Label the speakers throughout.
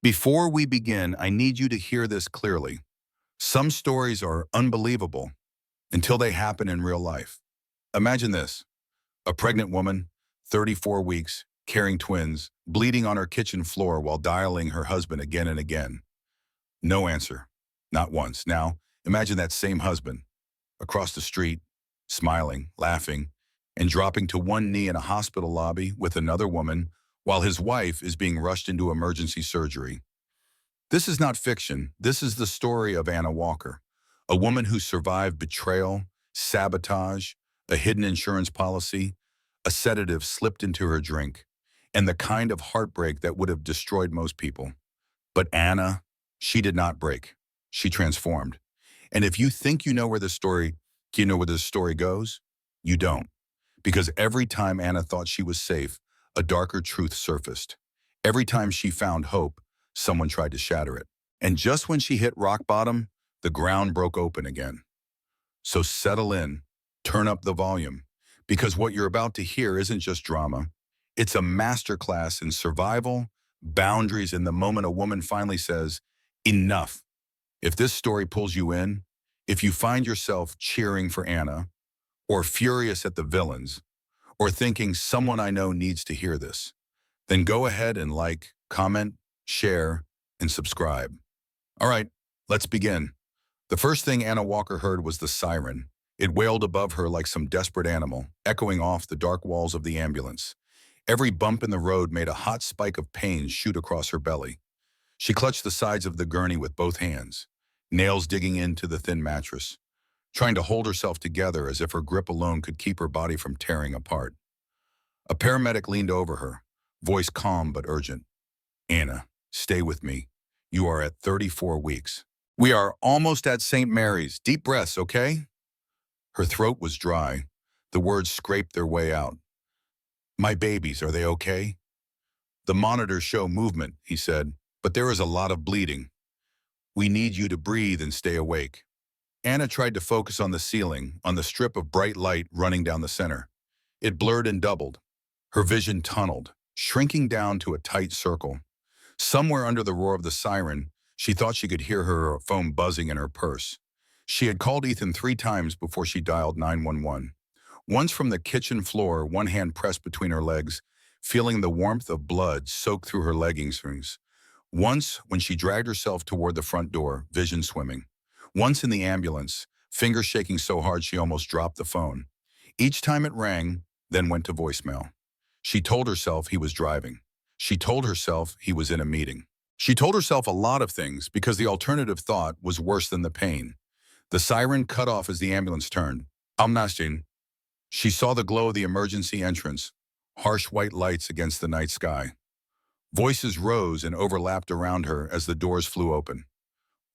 Speaker 1: Before we begin, I need you to hear this clearly. Some stories are unbelievable until they happen in real life. Imagine this: a pregnant woman, 34 weeks, carrying twins, bleeding on her kitchen floor while dialing her husband again and again. No answer. Not once. Now, imagine that same husband across the street, smiling, laughing, and dropping to one knee in a hospital lobby with another woman while his wife is being rushed into emergency surgery. This is not fiction. This is the story of Anna Walker, a woman who survived betrayal, sabotage, a hidden insurance policy, a sedative slipped into her drink, and the kind of heartbreak that would have destroyed most people. But Anna, she did not break. She transformed. And if you think you know where this story goes, you don't. Because every time Anna thought she was safe, a darker truth surfaced. Every time she found hope, someone tried to shatter it. And just when she hit rock bottom, the ground broke open again. So settle in, turn up the volume, because what you're about to hear isn't just drama. It's a masterclass in survival, boundaries, and the moment a woman finally says, enough. If this story pulls you in, if you find yourself cheering for Anna, or furious at the villains, or thinking someone I know needs to hear this, then go ahead and like, comment, share, and subscribe. All right, let's begin. The first thing Anna Walker heard was the siren. It wailed above her like some desperate animal, echoing off the dark walls of the ambulance. Every bump in the road made a hot spike of pain shoot across her belly. She clutched the sides of the gurney with both hands, nails digging into the thin mattress, trying to hold herself together as if her grip alone could keep her body from tearing apart. A paramedic leaned over her, voice calm but urgent. Anna, stay with me. You are at 34 weeks. We are almost at St. Mary's. Deep breaths, okay? Her throat was dry. The words scraped their way out. My babies, are they okay? The monitors show movement, he said, but there is a lot of bleeding. We need you to breathe and stay awake. Anna tried to focus on the ceiling, on the strip of bright light running down the center. It blurred and doubled. Her vision tunneled, shrinking down to a tight circle. Somewhere under the roar of the siren, she thought she could hear her phone buzzing in her purse. She had called Ethan 3 times before she dialed 911. Once from the kitchen floor, one hand pressed between her legs, feeling the warmth of blood soak through her leggings. Once, when she dragged herself toward the front door, vision swimming. Once in the ambulance, fingers shaking so hard she almost dropped the phone. Each time it rang, then went to voicemail. She told herself he was driving. She told herself he was in a meeting. She told herself a lot of things because the alternative thought was worse than the pain. The siren cut off as the ambulance turned. Amnastin. She saw the glow of the emergency entrance, harsh white lights against the night sky. Voices rose and overlapped around her as the doors flew open.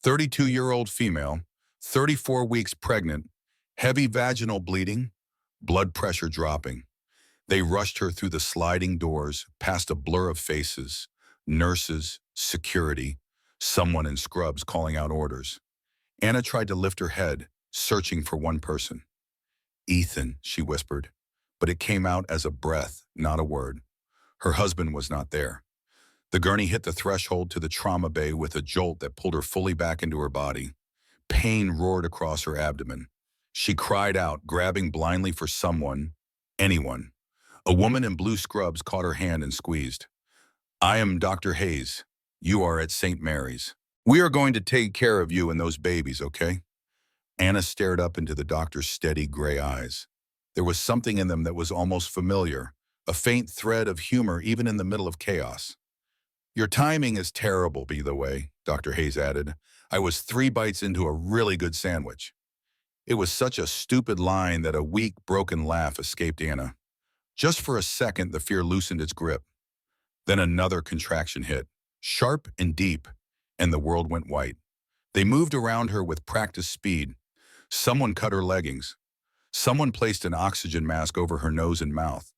Speaker 1: 32-year-old female, 34 weeks pregnant, heavy vaginal bleeding, blood pressure dropping. They rushed her through the sliding doors, past a blur of faces, nurses, security, someone in scrubs calling out orders. Anna tried to lift her head, searching for one person. Ethan, she whispered, but it came out as a breath, not a word. Her husband was not there. The gurney hit the threshold to the trauma bay with a jolt that pulled her fully back into her body. Pain roared across her abdomen. She cried out, grabbing blindly for someone, anyone. A woman in blue scrubs caught her hand and squeezed. I am Dr. Hayes. You are at St. Mary's. We are going to take care of you and those babies, okay? Anna stared up into the doctor's steady gray eyes. There was something in them that was almost familiar, a faint thread of humor even in the middle of chaos. Your timing is terrible, by the way, Dr. Hayes added. I was 3 bites into a really good sandwich. It was such a stupid line that a weak, broken laugh escaped Anna. Just for a second, the fear loosened its grip. Then another contraction hit, sharp and deep, and the world went white. They moved around her with practiced speed. Someone cut her leggings. Someone placed an oxygen mask over her nose and mouth.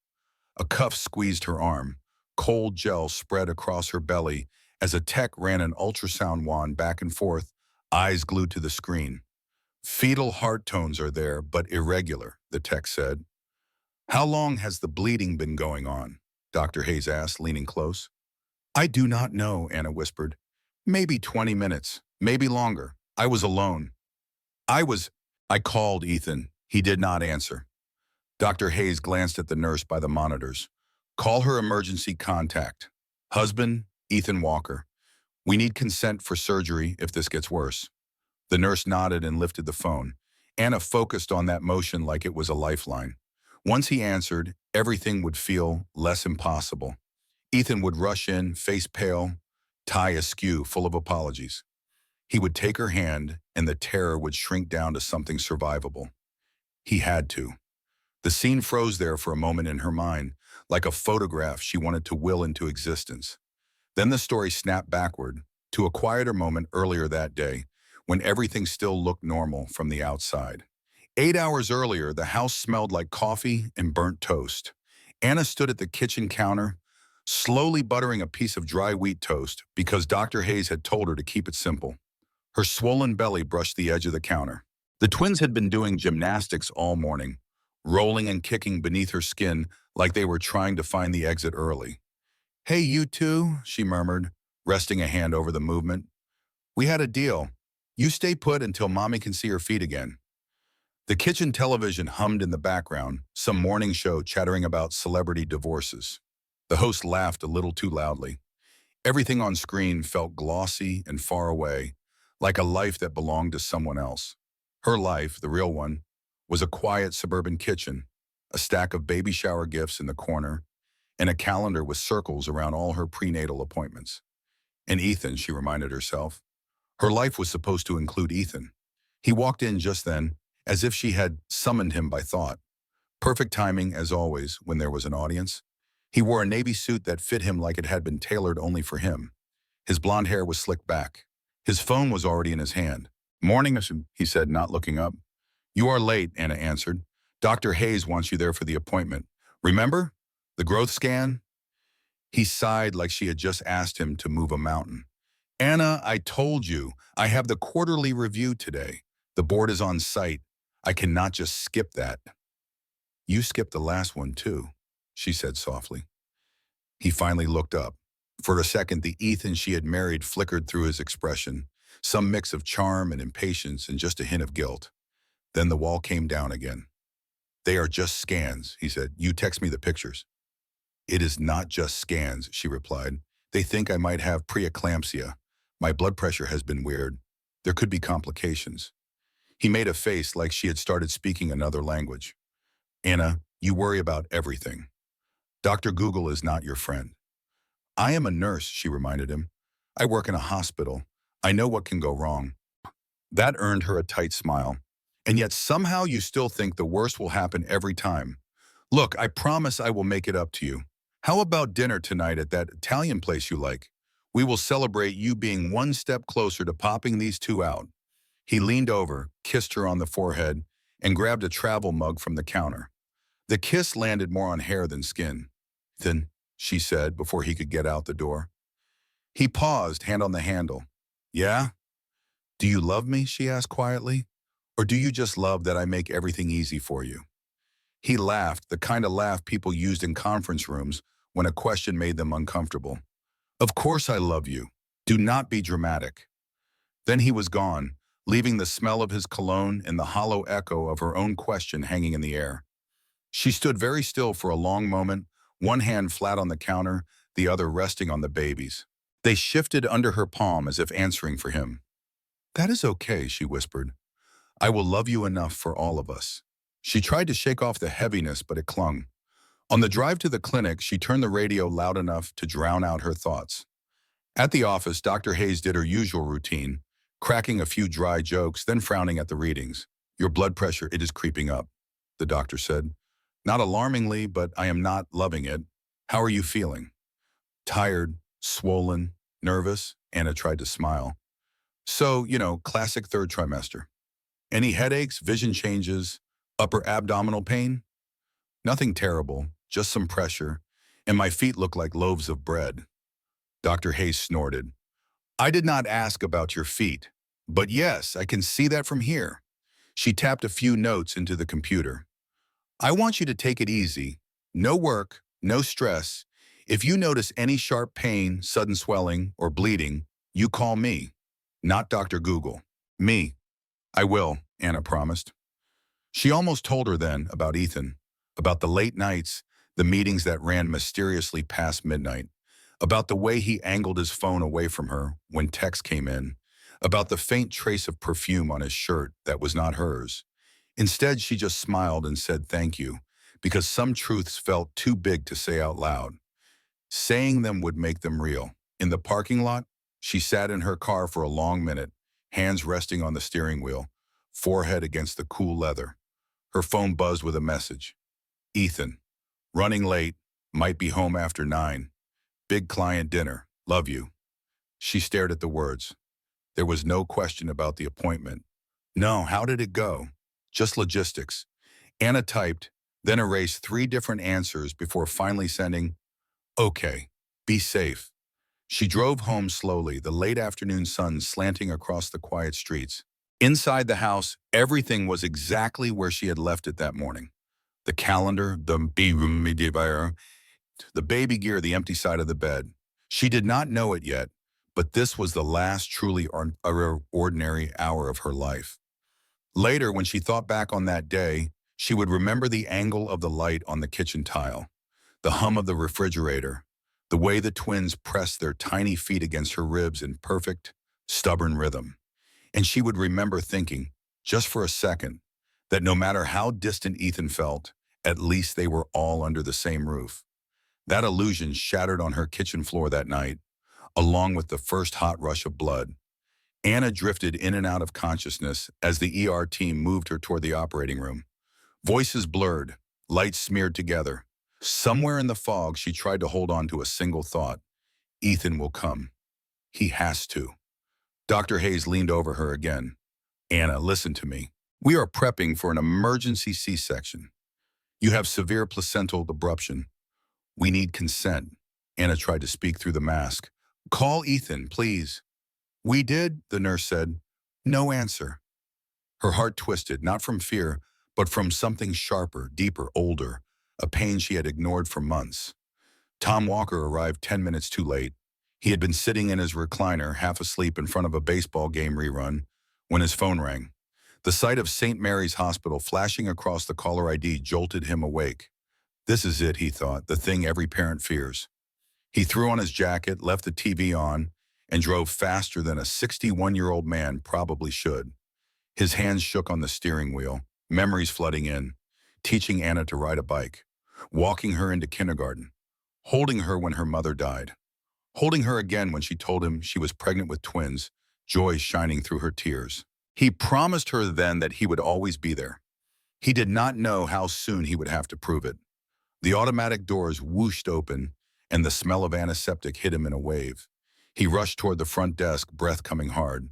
Speaker 1: A cuff squeezed her arm. Cold gel spread across her belly as a tech ran an ultrasound wand back and forth, eyes glued to the screen. Fetal heart tones are there, but irregular, the tech said. How long has the bleeding been going on? Dr. Hayes asked, leaning close. I do not know, Anna whispered. Maybe 20 minutes, maybe longer. I was alone. I was... I called Ethan. He did not answer. Dr. Hayes glanced at the nurse by the monitors. Call her emergency contact. Husband, Ethan Walker. We need consent for surgery if this gets worse. The nurse nodded and lifted the phone. Anna focused on that motion like it was a lifeline. Once he answered, everything would feel less impossible. Ethan would rush in, face pale, tie askew, full of apologies. He would take her hand, and the terror would shrink down to something survivable. He had to. The scene froze there for a moment in her mind, like a photograph she wanted to will into existence. Then the story snapped backward, to a quieter moment earlier that day, when everything still looked normal from the outside. 8 hours earlier, the house smelled like coffee and burnt toast. Anna stood at the kitchen counter, slowly buttering a piece of dry wheat toast because Dr. Hayes had told her to keep it simple. Her swollen belly brushed the edge of the counter. The twins had been doing gymnastics all morning, rolling and kicking beneath her skin like they were trying to find the exit early. Hey, you two, she murmured, resting a hand over the movement. We had a deal. You stay put until Mommy can see her feet again. The kitchen television hummed in the background, some morning show chattering about celebrity divorces. The host laughed a little too loudly. Everything on screen felt glossy and far away, like a life that belonged to someone else. Her life, the real one, was a quiet suburban kitchen, a stack of baby shower gifts in the corner, and a calendar with circles around all her prenatal appointments. And Ethan, she reminded herself. Her life was supposed to include Ethan. He walked in just then, as if she had summoned him by thought. Perfect timing, as always, when there was an audience. He wore a navy suit that fit him like it had been tailored only for him. His blonde hair was slicked back. His phone was already in his hand. Morning, he said, not looking up. You are late, Anna answered. Dr. Hayes wants you there for the appointment. Remember? The growth scan? He sighed like she had just asked him to move a mountain. Anna, I told you, I have the quarterly review today. The board is on site. I cannot just skip that. You skipped the last one too, she said softly. He finally looked up. For a second, the Ethan she had married flickered through his expression, some mix of charm and impatience and just a hint of guilt. Then the wall came down again. They are just scans, he said. You text me the pictures. It is not just scans, she replied. They think I might have preeclampsia. My blood pressure has been weird. There could be complications. He made a face like she had started speaking another language. Anna, you worry about everything. Dr. Google is not your friend. I am a nurse, she reminded him. I work in a hospital. I know what can go wrong. That earned her a tight smile. And yet somehow you still think the worst will happen every time. Look, I promise I will make it up to you. How about dinner tonight at that Italian place you like? We will celebrate you being one step closer to popping these two out. He leaned over, kissed her on the forehead, and grabbed a travel mug from the counter. The kiss landed more on hair than skin. Then, she said before he could get out the door. He paused, hand on the handle. Yeah? Do you love me, she asked quietly? Or do you just love that I make everything easy for you? He laughed, the kind of laugh people used in conference rooms when a question made them uncomfortable. Of course I love you. Do not be dramatic. Then he was gone, leaving the smell of his cologne and the hollow echo of her own question hanging in the air. She stood very still for a long moment, one hand flat on the counter, the other resting on the babies. They shifted under her palm as if answering for him. That is okay, she whispered. I will love you enough for all of us. She tried to shake off the heaviness, but it clung. On the drive to the clinic, she turned the radio loud enough to drown out her thoughts. At the office, Dr. Hayes did her usual routine, cracking a few dry jokes, then frowning at the readings. Your blood pressure, it is creeping up, the doctor said. Not alarmingly, but I am not loving it. How are you feeling? Tired, swollen, nervous, Anna tried to smile. So, classic third trimester. Any headaches, vision changes, upper abdominal pain? Nothing terrible, just some pressure, and my feet look like loaves of bread. Dr. Hayes snorted. I did not ask about your feet, but yes, I can see that from here. She tapped a few notes into the computer. I want you to take it easy. No work, no stress. If you notice any sharp pain, sudden swelling, or bleeding, you call me, not Dr. Google. Me. I will, Anna promised. She almost told her then about Ethan, about the late nights, the meetings that ran mysteriously past midnight, about the way he angled his phone away from her when texts came in, about the faint trace of perfume on his shirt that was not hers. Instead, she just smiled and said thank you, because some truths felt too big to say out loud. Saying them would make them real. In the parking lot, she sat in her car for a long minute, hands resting on the steering wheel, forehead against the cool leather. Her phone buzzed with a message. Ethan, running late, might be home after 9. Big client dinner, love you. She stared at the words. There was no question about the appointment. No, how did it go? Just logistics. Anna typed, then erased 3 different answers before finally sending, okay, be safe. She drove home slowly, the late afternoon sun slanting across the quiet streets. Inside the house, everything was exactly where she had left it that morning. The calendar, the baby gear, the empty side of the bed. She did not know it yet, but this was the last truly ordinary hour of her life. Later, when she thought back on that day, she would remember the angle of the light on the kitchen tile, the hum of the refrigerator, the way the twins pressed their tiny feet against her ribs in perfect, stubborn rhythm. And she would remember thinking, just for a second, that no matter how distant Ethan felt, at least they were all under the same roof. That illusion shattered on her kitchen floor that night, along with the first hot rush of blood. Anna drifted in and out of consciousness as the ER team moved her toward the operating room. Voices blurred, lights smeared together. Somewhere in the fog, she tried to hold on to a single thought. Ethan will come. He has to. Dr. Hayes leaned over her again. Anna, listen to me. We are prepping for an emergency C-section. You have severe placental abruption. We need consent. Anna tried to speak through the mask. Call Ethan, please. We did, the nurse said. No answer. Her heart twisted, not from fear, but from something sharper, deeper, older, a pain she had ignored for months. Tom Walker arrived 10 minutes too late. He had been sitting in his recliner, half asleep in front of a baseball game rerun, when his phone rang. The sight of St. Mary's Hospital flashing across the caller ID jolted him awake. This is it, he thought, the thing every parent fears. He threw on his jacket, left the TV on, and drove faster than a 61-year-old man probably should. His hands shook on the steering wheel, memories flooding in, teaching Anna to ride a bike, walking her into kindergarten, holding her when her mother died, holding her again when she told him she was pregnant with twins, joy shining through her tears. He promised her then that he would always be there. He did not know how soon he would have to prove it. The automatic doors whooshed open, and the smell of antiseptic hit him in a wave. He rushed toward the front desk, breath coming hard.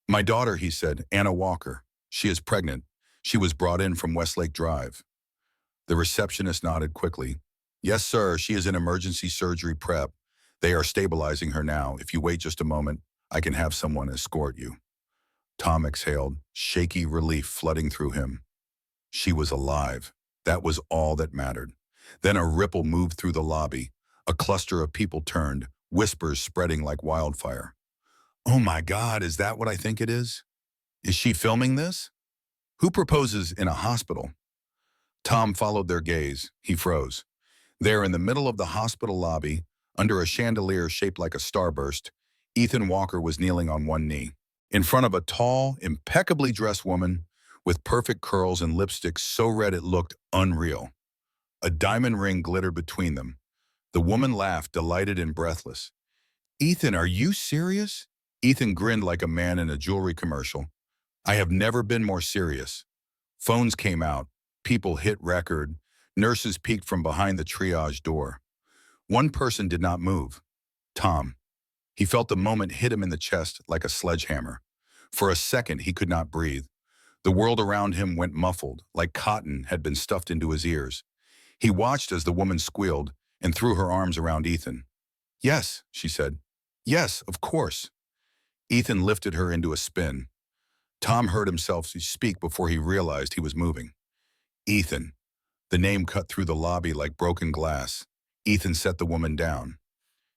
Speaker 1: My daughter, he said, Anna Walker. She is pregnant. She was brought in from Westlake Drive. The receptionist nodded quickly. Yes, sir, she is in emergency surgery prep. They are stabilizing her now. If you wait just a moment, I can have someone escort you. Tom exhaled, shaky relief flooding through him. She was alive. That was all that mattered. Then a ripple moved through the lobby. A cluster of people turned, whispers spreading like wildfire. Oh my God, is that what I think it is? Is she filming this? Who proposes in a hospital? Tom followed their gaze. He froze. There in the middle of the hospital lobby, under a chandelier shaped like a starburst, Ethan Walker was kneeling on one knee, in front of a tall, impeccably dressed woman with perfect curls and lipstick so red it looked unreal. A diamond ring glittered between them. The woman laughed, delighted and breathless. Ethan, are you serious? Ethan grinned like a man in a jewelry commercial. I have never been more serious. Phones came out. People hit record. Nurses peeked from behind the triage door. One person did not move. Tom. He felt the moment hit him in the chest like a sledgehammer. For a second, he could not breathe. The world around him went muffled, like cotton had been stuffed into his ears. He watched as the woman squealed and threw her arms around Ethan. Yes, she said. Yes, of course. Ethan lifted her into a spin. Tom heard himself speak before he realized he was moving. Ethan. The name cut through the lobby like broken glass. Ethan set the woman down.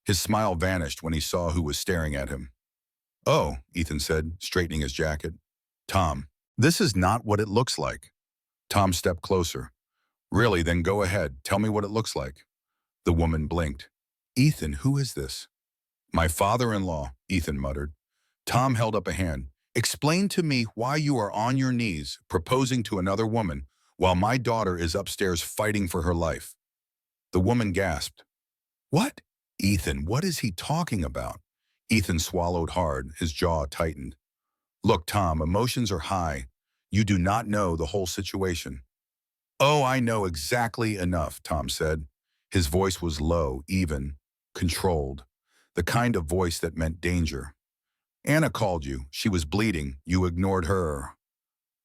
Speaker 1: His smile vanished when he saw who was staring at him. "Oh," Ethan said, straightening his jacket. "Tom, this is not what it looks like." Tom stepped closer. "Really, then go ahead. Tell me what it looks like." The woman blinked. "Ethan, who is this?" "My father-in-law," Ethan muttered. Tom held up a hand. "Explain to me why you are on your knees proposing to another woman while my daughter is upstairs fighting for her life." The woman gasped. "What? Ethan, what is he talking about?" Ethan swallowed hard, his jaw tightened. "Look, Tom, emotions are high. You do not know the whole situation." "Oh, I know exactly enough," Tom said. His voice was low, even, controlled, the kind of voice that meant danger. "Anna called you. She was bleeding. You ignored her."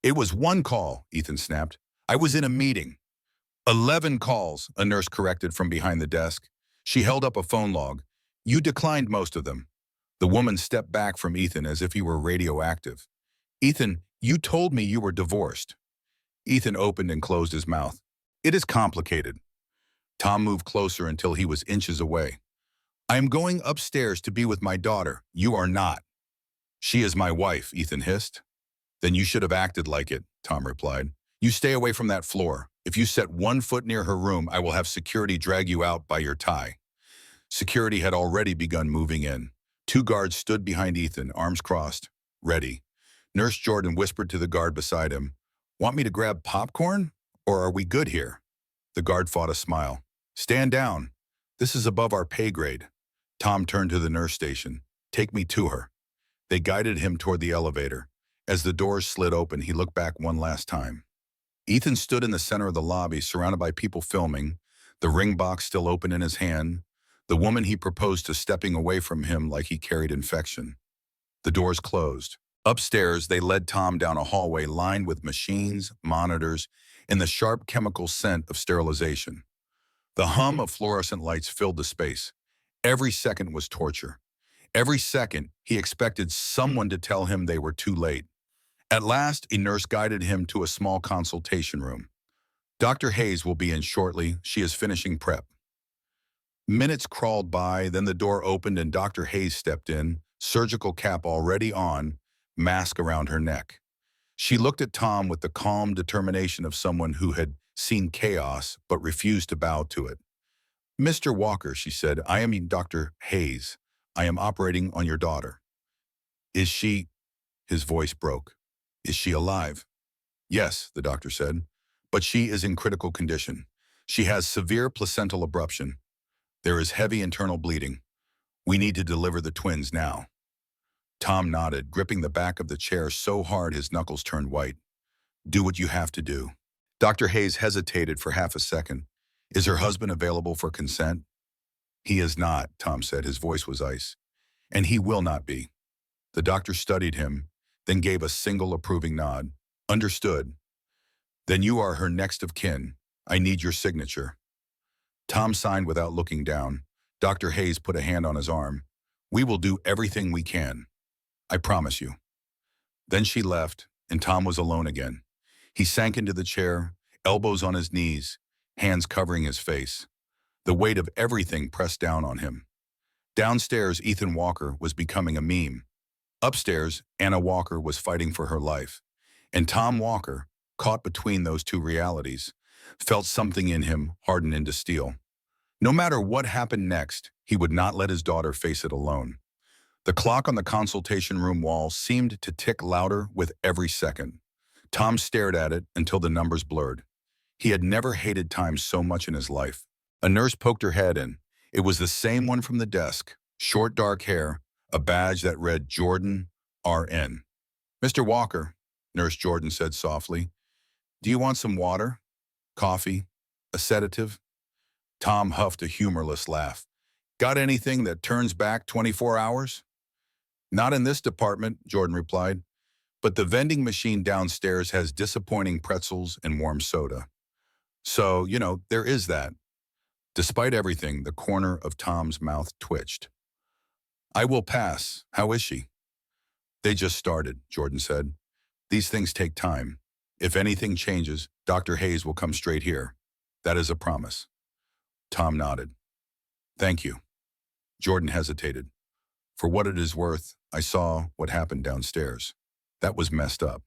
Speaker 1: "It was one call," Ethan snapped. "I was in a meeting." 11 calls, a nurse corrected from behind the desk. She held up a phone log. "You declined most of them." The woman stepped back from Ethan as if he were radioactive. "Ethan, you told me you were divorced." Ethan opened and closed his mouth. "It is complicated." Tom moved closer until he was inches away. "I am going upstairs to be with my daughter. You are not." "She is my wife," Ethan hissed. "Then you should have acted like it," Tom replied. "You stay away from that floor. If you set one foot near her room, I will have security drag you out by your tie." Security had already begun moving in. 2 guards stood behind Ethan, arms crossed, ready. Nurse Jordan whispered to the guard beside him, "Want me to grab popcorn? Or are we good here?" The guard fought a smile. "Stand down. This is above our pay grade." Tom turned to the nurse station. "Take me to her." They guided him toward the elevator. As the doors slid open, he looked back one last time. Ethan stood in the center of the lobby, surrounded by people filming, the ring box still open in his hand, the woman he proposed to stepping away from him like he carried infection. The doors closed. Upstairs, they led Tom down a hallway lined with machines, monitors, and the sharp chemical scent of sterilization. The hum of fluorescent lights filled the space. Every second was torture. Every second, he expected someone to tell him they were too late. At last, a nurse guided him to a small consultation room. "Dr. Hayes will be in shortly. She is finishing prep." Minutes crawled by, then the door opened and Dr. Hayes stepped in, surgical cap already on, mask around her neck. She looked at Tom with the calm determination of someone who had seen chaos but refused to bow to it. "Mr. Walker," she said, "I am Dr. Hayes. I am operating on your daughter." "Is she—" His voice broke. "Is she alive?" "Yes," the doctor said, "but she is in critical condition. She has severe placental abruption. There is heavy internal bleeding. We need to deliver the twins now." Tom nodded, gripping the back of the chair so hard his knuckles turned white. "Do what you have to do." Dr. Hayes hesitated for half a second. "Is her husband available for consent?" "He is not," Tom said. His voice was ice. "And he will not be." The doctor studied him, then gave a single approving nod. "Understood. Then you are her next of kin. I need your signature." Tom signed without looking down. Dr. Hayes put a hand on his arm. "We will do everything we can. I promise you." Then she left, and Tom was alone again. He sank into the chair, elbows on his knees, hands covering his face. The weight of everything pressed down on him. Downstairs, Ethan Walker was becoming a meme. Upstairs, Anna Walker was fighting for her life. And Tom Walker, caught between those two realities, felt something in him harden into steel. No matter what happened next, he would not let his daughter face it alone. The clock on the consultation room wall seemed to tick louder with every second. Tom stared at it until the numbers blurred. He had never hated time so much in his life. A nurse poked her head in. It was the same one from the desk, short dark hair, a badge that read Jordan, RN. "Mr. Walker," Nurse Jordan said softly, "do you want some water? Coffee? A sedative?" Tom huffed a humorless laugh. "Got anything that turns back 24 hours? "Not in this department," Jordan replied, "but the vending machine downstairs has disappointing pretzels and warm soda. So, there is that." Despite everything, the corner of Tom's mouth twitched. "I will pass. How is she?" "They just started," Jordan said. "These things take time. If anything changes, Dr. Hayes will come straight here. That is a promise." Tom nodded. Thank you. Jordan hesitated. For what it is worth, I saw what happened downstairs. That was messed up.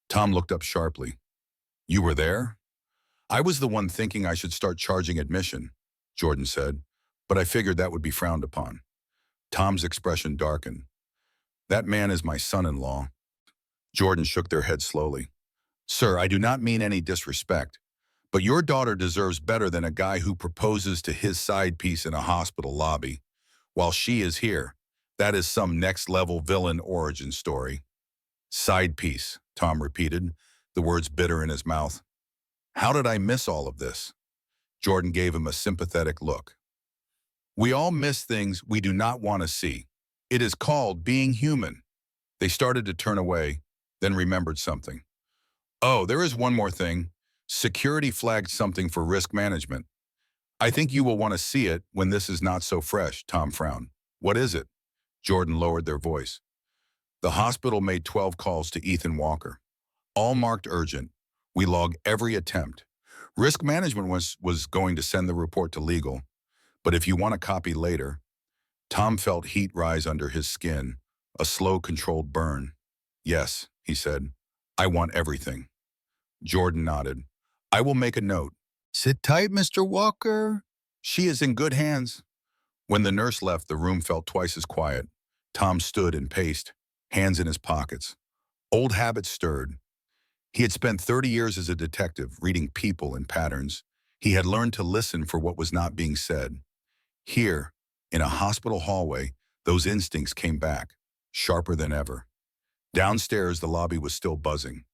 Speaker 1: Tom looked up sharply. You were there? I was the one thinking I should start charging admission, Jordan said, but I figured that would be frowned upon. Tom's expression darkened. That man is my son-in-law. Jordan shook their head slowly. Sir, I do not mean any disrespect, but your daughter deserves better than a guy who proposes to his side piece in a hospital lobby. While she is here, that is some next-level villain origin story. Side piece, Tom repeated, the words bitter in his mouth. How did I miss all of this? Jordan gave him a sympathetic look. We all miss things we do not want to see. It is called being human. They started to turn away, then remembered something. Oh, there is one more thing. Security flagged something for risk management. I think you will want to see it when this is not so fresh, Tom frowned. What is it? Jordan lowered their voice. The hospital made 12 calls to Ethan Walker. All marked urgent. We log every attempt. Risk management was going to send the report to legal, but if you want a copy later. Tom felt heat rise under his skin, a slow, controlled burn. Yes, he said. I want everything. Jordan nodded. I will make a note. Sit tight, Mr. Walker. She is in good hands. When the nurse left, the room felt twice as quiet. Tom stood and paced, hands in his pockets. Old habits stirred. He had spent 30 years as a detective, reading people and patterns. He had learned to listen for what was not being said. Here, in a hospital hallway, those instincts came back, sharper than ever. Downstairs, the lobby was still buzzing.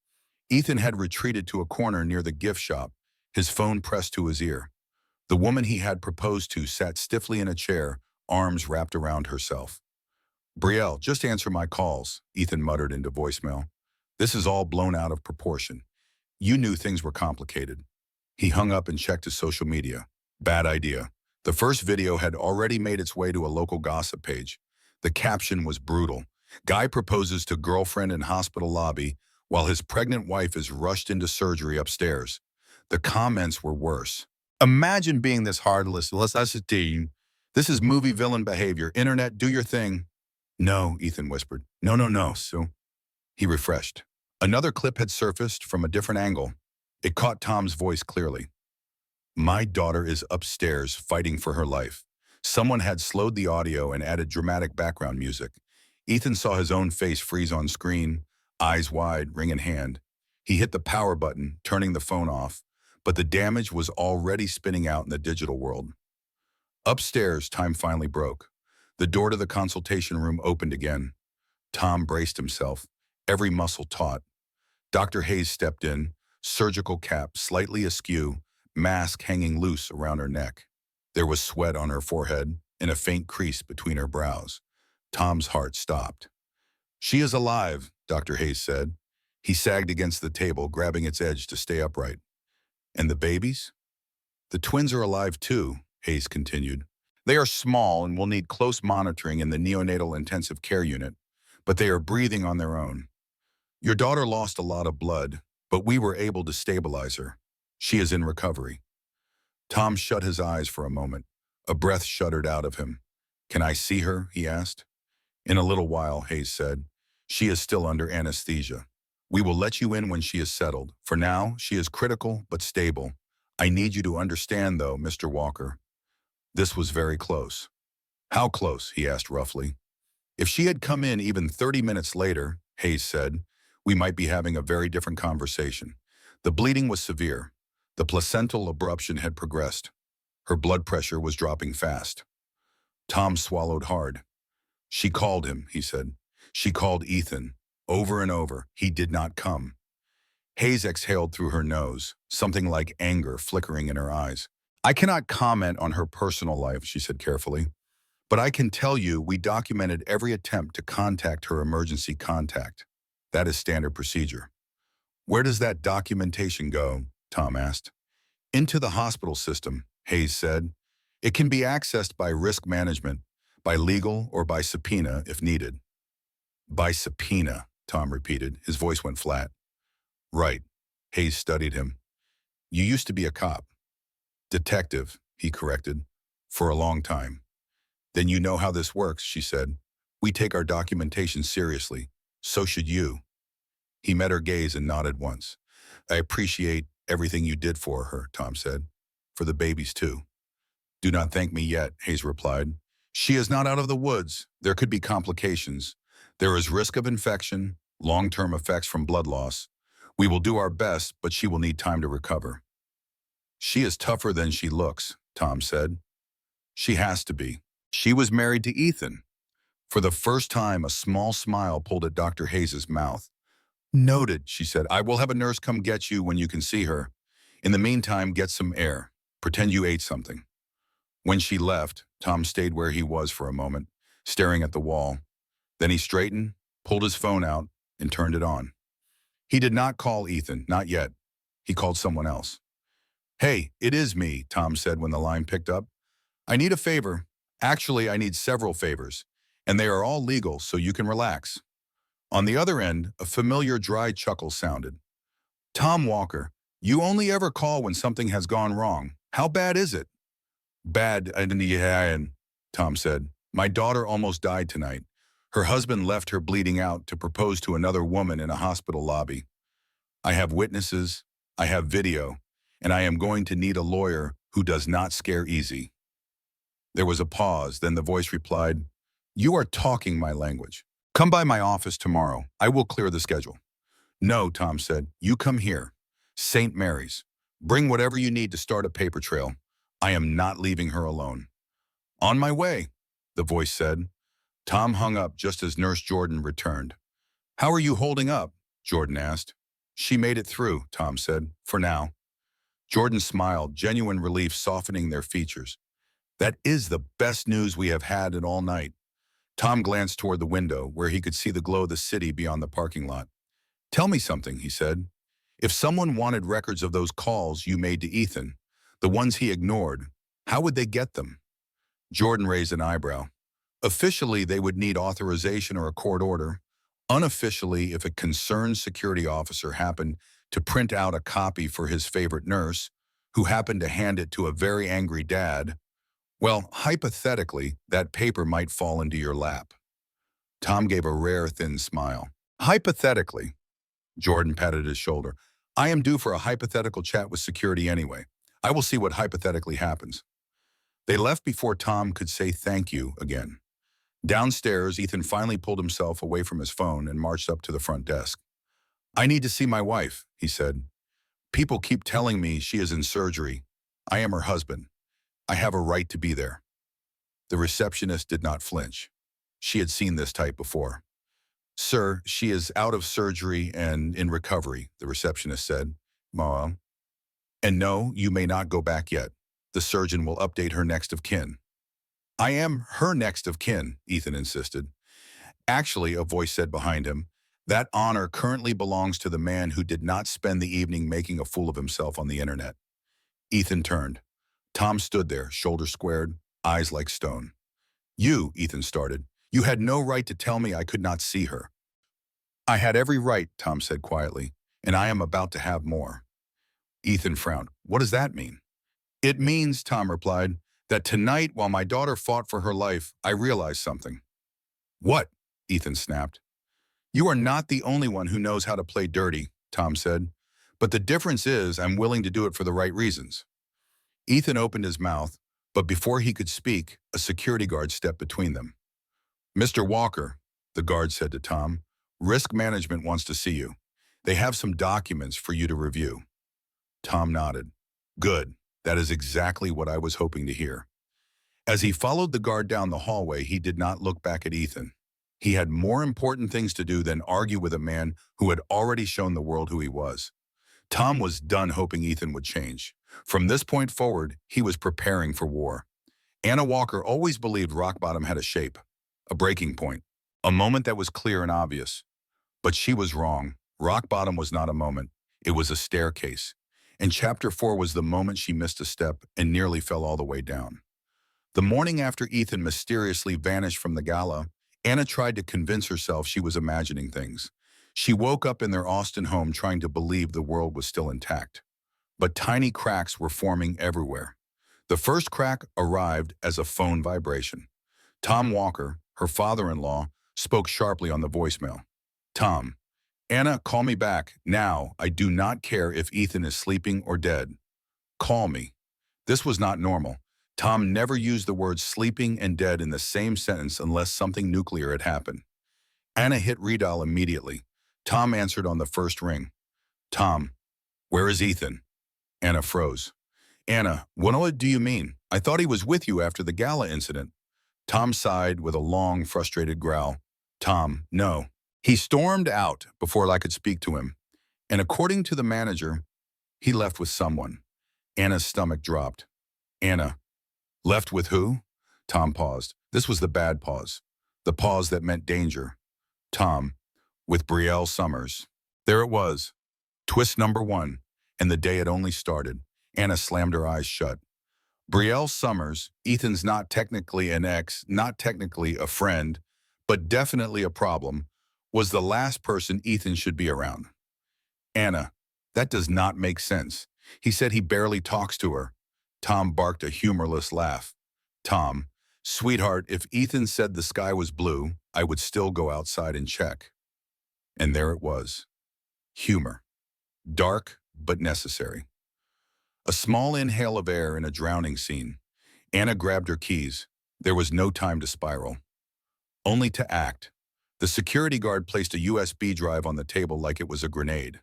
Speaker 1: Ethan had retreated to a corner near the gift shop, his phone pressed to his ear. The woman he had proposed to sat stiffly in a chair, arms wrapped around herself. Brielle, just answer my calls, Ethan muttered into voicemail. This is all blown out of proportion. You knew things were complicated. He hung up and checked his social media. Bad idea. The first video had already made its way to a local gossip page. The caption was brutal. Guy proposes to girlfriend in hospital lobby while his pregnant wife is rushed into surgery upstairs. The comments were worse. Imagine being this heartless. This is movie villain behavior. Internet, do your thing. No, Ethan whispered. No, Sue. He refreshed. Another clip had surfaced from a different angle. It caught Tom's voice clearly. My daughter is upstairs fighting for her life. Someone had slowed the audio and added dramatic background music. Ethan saw his own face freeze on screen, eyes wide, ring in hand. He hit the power button, turning the phone off, but the damage was already spinning out in the digital world. Upstairs, time finally broke. The door to the consultation room opened again. Tom braced himself, every muscle taut. Dr. Hayes stepped in, surgical cap slightly askew, mask hanging loose around her neck. There was sweat on her forehead and a faint crease between her brows. Tom's heart stopped. She is alive, Dr. Hayes said. He sagged against the table, grabbing its edge to stay upright. And the babies? The twins are alive too, Hayes continued. They are small and will need close monitoring in the neonatal intensive care unit, but they are breathing on their own. Your daughter lost a lot of blood, but we were able to stabilize her. She is in recovery. Tom shut his eyes for a moment. A breath shuddered out of him. Can I see her? He asked. In a little while, Hayes said. She is still under anesthesia. We will let you in when she is settled. For now, she is critical but stable. I need you to understand, though, Mr. Walker. This was very close. How close? He asked roughly. If she had come in even 30 minutes later, Hayes said, we might be having a very different conversation. The bleeding was severe. The placental abruption had progressed. Her blood pressure was dropping fast. Tom swallowed hard. She called him, he said. She called Ethan. Over and over. He did not come. Hayes exhaled through her nose, something like anger flickering in her eyes. I cannot comment on her personal life, she said carefully. But I can tell you we documented every attempt to contact her emergency contact. That is standard procedure. Where does that documentation go? Tom asked. Into the hospital system, Hayes said. It can be accessed by risk management, by legal, or by subpoena if needed. By subpoena, Tom repeated. His voice went flat. Right. Hayes studied him. You used to be a cop. Detective, he corrected. For a long time. Then you know how this works, she said. We take our documentation seriously. So should you. He met her gaze and nodded once. I appreciate everything you did for her, Tom said. For the babies, too. Do not thank me yet, Hayes replied. She is not out of the woods. There could be complications. There is risk of infection, long-term effects from blood loss. We will do our best, but she will need time to recover. She is tougher than she looks, Tom said. She has to be. She was married to Ethan. For the first time, a small smile pulled at Dr. Hayes's mouth. Noted, she said. I will have a nurse come get you when you can see her. In the meantime, get some air. Pretend you ate something. When she left, Tom stayed where he was for a moment, staring at the wall. Then he straightened, pulled his phone out, and turned it on. He did not call Ethan, not yet. He called someone else. Hey, it is me, Tom said when the line picked up. I need a favor. Actually, I need several favors, and they are all legal, so you can relax. On the other end, a familiar dry chuckle sounded. Tom Walker, you only ever call when something has gone wrong. How bad is it? Bad, Tom said. My daughter almost died tonight. Her husband left her bleeding out to propose to another woman in a hospital lobby. I have witnesses, I have video, and I am going to need a lawyer who does not scare easy. There was a pause, then the voice replied, You are talking my language. Come by my office tomorrow. I will clear the schedule. No, Tom said. You come here. St. Mary's. Bring whatever you need to start a paper trail. I am not leaving her alone. On my way, the voice said. Tom hung up just as Nurse Jordan returned. How are you holding up? Jordan asked. She made it through, Tom said, for now. Jordan smiled, genuine relief softening their features. That is the best news we have had in all night. Tom glanced toward the window, where he could see the glow of the city beyond the parking lot. Tell me something, he said. If someone wanted records of those calls you made to Ethan, the ones he ignored, how would they get them? Jordan raised an eyebrow. Officially, they would need authorization or a court order. Unofficially, if a concerned security officer happened to print out a copy for his favorite nurse, who happened to hand it to a very angry dad, well, hypothetically, that paper might fall into your lap. Tom gave a rare, thin smile. Hypothetically, Jordan patted his shoulder. I am due for a hypothetical chat with security anyway. I will see what hypothetically happens. They left before Tom could say thank you again. Downstairs, Ethan finally pulled himself away from his phone and marched up to the front desk. I need to see my wife, he said. People keep telling me she is in surgery. I am her husband. I have a right to be there. The receptionist did not flinch. She had seen this type before. Sir, she is out of surgery and in recovery, the receptionist said. Mom. And no, you may not go back yet. The surgeon will update her next of kin. I am her next of kin, Ethan insisted. Actually, a voice said behind him, that honor currently belongs to the man who did not spend the evening making a fool of himself on the internet. Ethan turned. Tom stood there, shoulders squared, eyes like stone. You, Ethan started, you had no right to tell me I could not see her. I had every right, Tom said quietly, and I am about to have more. Ethan frowned. What does that mean? It means, Tom replied, that tonight, while my daughter fought for her life, I realized something. What? Ethan snapped. You are not the only one who knows how to play dirty, Tom said. But the difference is I'm willing to do it for the right reasons. Ethan opened his mouth, but before he could speak, a security guard stepped between them. Mr. Walker, the guard said to Tom, risk management wants to see you. They have some documents for you to review. Tom nodded. Good. That is exactly what I was hoping to hear. As he followed the guard down the hallway, he did not look back at Ethan. He had more important things to do than argue with a man who had already shown the world who he was. Tom was done hoping Ethan would change. From this point forward, he was preparing for war. Anna Walker always believed rock bottom had a shape, a breaking point, a moment that was clear and obvious. But she was wrong. Rock bottom was not a moment. It was a staircase. And Chapter 4 was the moment she missed a step and nearly fell all the way down. The morning after Ethan mysteriously vanished from the gala, Anna tried to convince herself she was imagining things. She woke up in their Austin home trying to believe the world was still intact. But tiny cracks were forming everywhere. The first crack arrived as a phone vibration. Tom Walker, her father-in-law, spoke sharply on the voicemail. Tom, Anna, call me back. Now, I do not care if Ethan is sleeping or dead. Call me. This was not normal. Tom never used the words sleeping and dead in the same sentence unless something nuclear had happened. Anna hit redial immediately. Tom answered on the first ring. Tom, where is Ethan? Anna froze. Anna, what do you mean? I thought he was with you after the gala incident. Tom sighed with a long, frustrated growl. Tom, no. He stormed out before I could speak to him. And according to the manager, he left with someone. Anna's stomach dropped. Anna, left with who? Tom paused. This was the bad pause. The pause that meant danger. Tom, with Brielle Summers. There it was. Twist number 1. And the day had only started. Anna slammed her eyes shut. Brielle Summers, Ethan's not technically an ex, not technically a friend, but definitely a problem, was the last person Ethan should be around. Anna, that does not make sense. He said he barely talks to her. Tom barked a humorless laugh. Tom, sweetheart, if Ethan said the sky was blue, I would still go outside and check. And there it was. Humor. Dark, but necessary. A small inhale of air in a drowning scene. Anna grabbed her keys. There was no time to spiral. Only to act. The security guard placed a USB drive on the table like it was a grenade.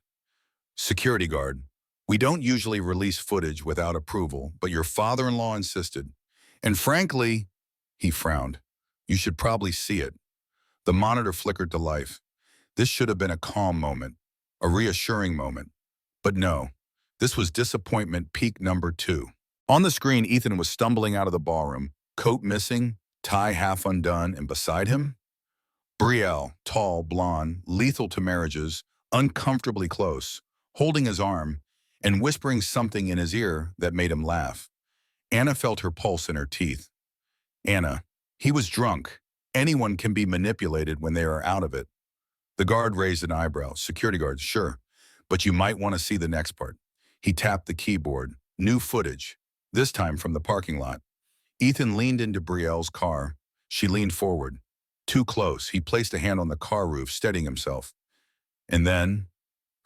Speaker 1: Security guard, we don't usually release footage without approval, but your father-in-law insisted. And frankly, he frowned, you should probably see it. The monitor flickered to life. This should have been a calm moment, a reassuring moment. But no, this was disappointment peak number 2. On the screen, Ethan was stumbling out of the ballroom, coat missing, tie half undone, and beside him, Brielle, tall, blonde, lethal to marriages, uncomfortably close, holding his arm and whispering something in his ear that made him laugh. Anna felt her pulse in her teeth. Anna, he was drunk. Anyone can be manipulated when they are out of it. The guard raised an eyebrow. Security guard, sure, but you might want to see the next part. He tapped the keyboard. New footage, this time from the parking lot. Ethan leaned into Brielle's car. She leaned forward. Too close, he placed a hand on the car roof, steadying himself. And then,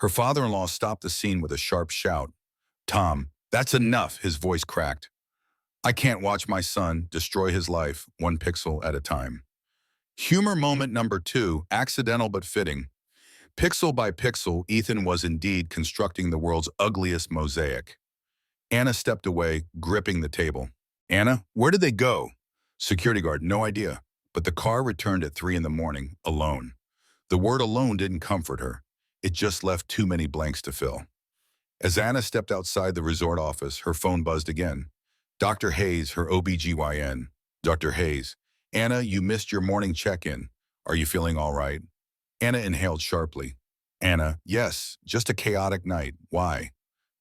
Speaker 1: her father-in-law stopped the scene with a sharp shout. Tom, that's enough, his voice cracked. I can't watch my son destroy his life 1 pixel at a time. Humor moment number 2, accidental but fitting. Pixel by pixel, Ethan was indeed constructing the world's ugliest mosaic. Anna stepped away, gripping the table. Anna, where did they go? Security guard, no idea. But the car returned at 3 in the morning, alone. The word alone didn't comfort her. It just left too many blanks to fill. As Anna stepped outside the resort office, her phone buzzed again. Dr. Hayes, her OBGYN. Dr. Hayes, Anna, you missed your morning check-in. Are you feeling all right? Anna inhaled sharply. Anna, yes, just a chaotic night. Why?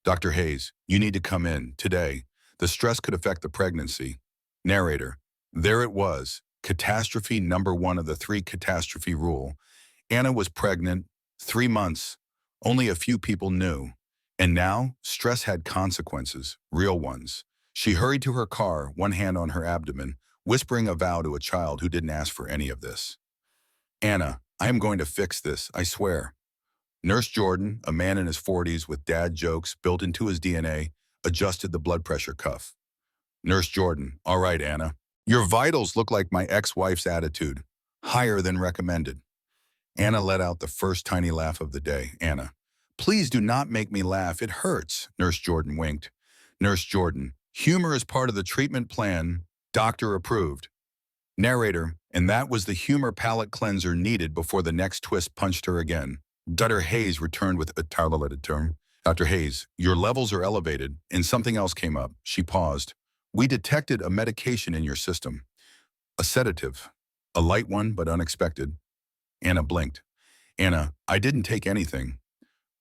Speaker 1: Dr. Hayes, you need to come in, today. The stress could affect the pregnancy. Narrator, there it was. Catastrophe number 1 of the 3 catastrophe rule. Anna was pregnant, 3 months. Only a few people knew. And now, stress had consequences, real ones. She hurried to her car, one hand on her abdomen, whispering a vow to a child who didn't ask for any of this. Anna, I am going to fix this, I swear. Nurse Jordan, a man in his 40s with dad jokes built into his DNA, adjusted the blood pressure cuff. Nurse Jordan, all right, Anna. Your vitals look like my ex-wife's attitude, higher than recommended. Anna let out the first tiny laugh of the day. Anna, please do not make me laugh, it hurts, Nurse Jordan winked. Nurse Jordan, humor is part of the treatment plan, doctor approved. Narrator, and that was the humor palate cleanser needed before the next twist punched her again. Dr. Hayes returned with a tolerated term. Dr. Hayes, your levels are elevated, and something else came up. She paused. We detected a medication in your system. A sedative. A light one, but unexpected. Anna blinked. Anna, I didn't take anything.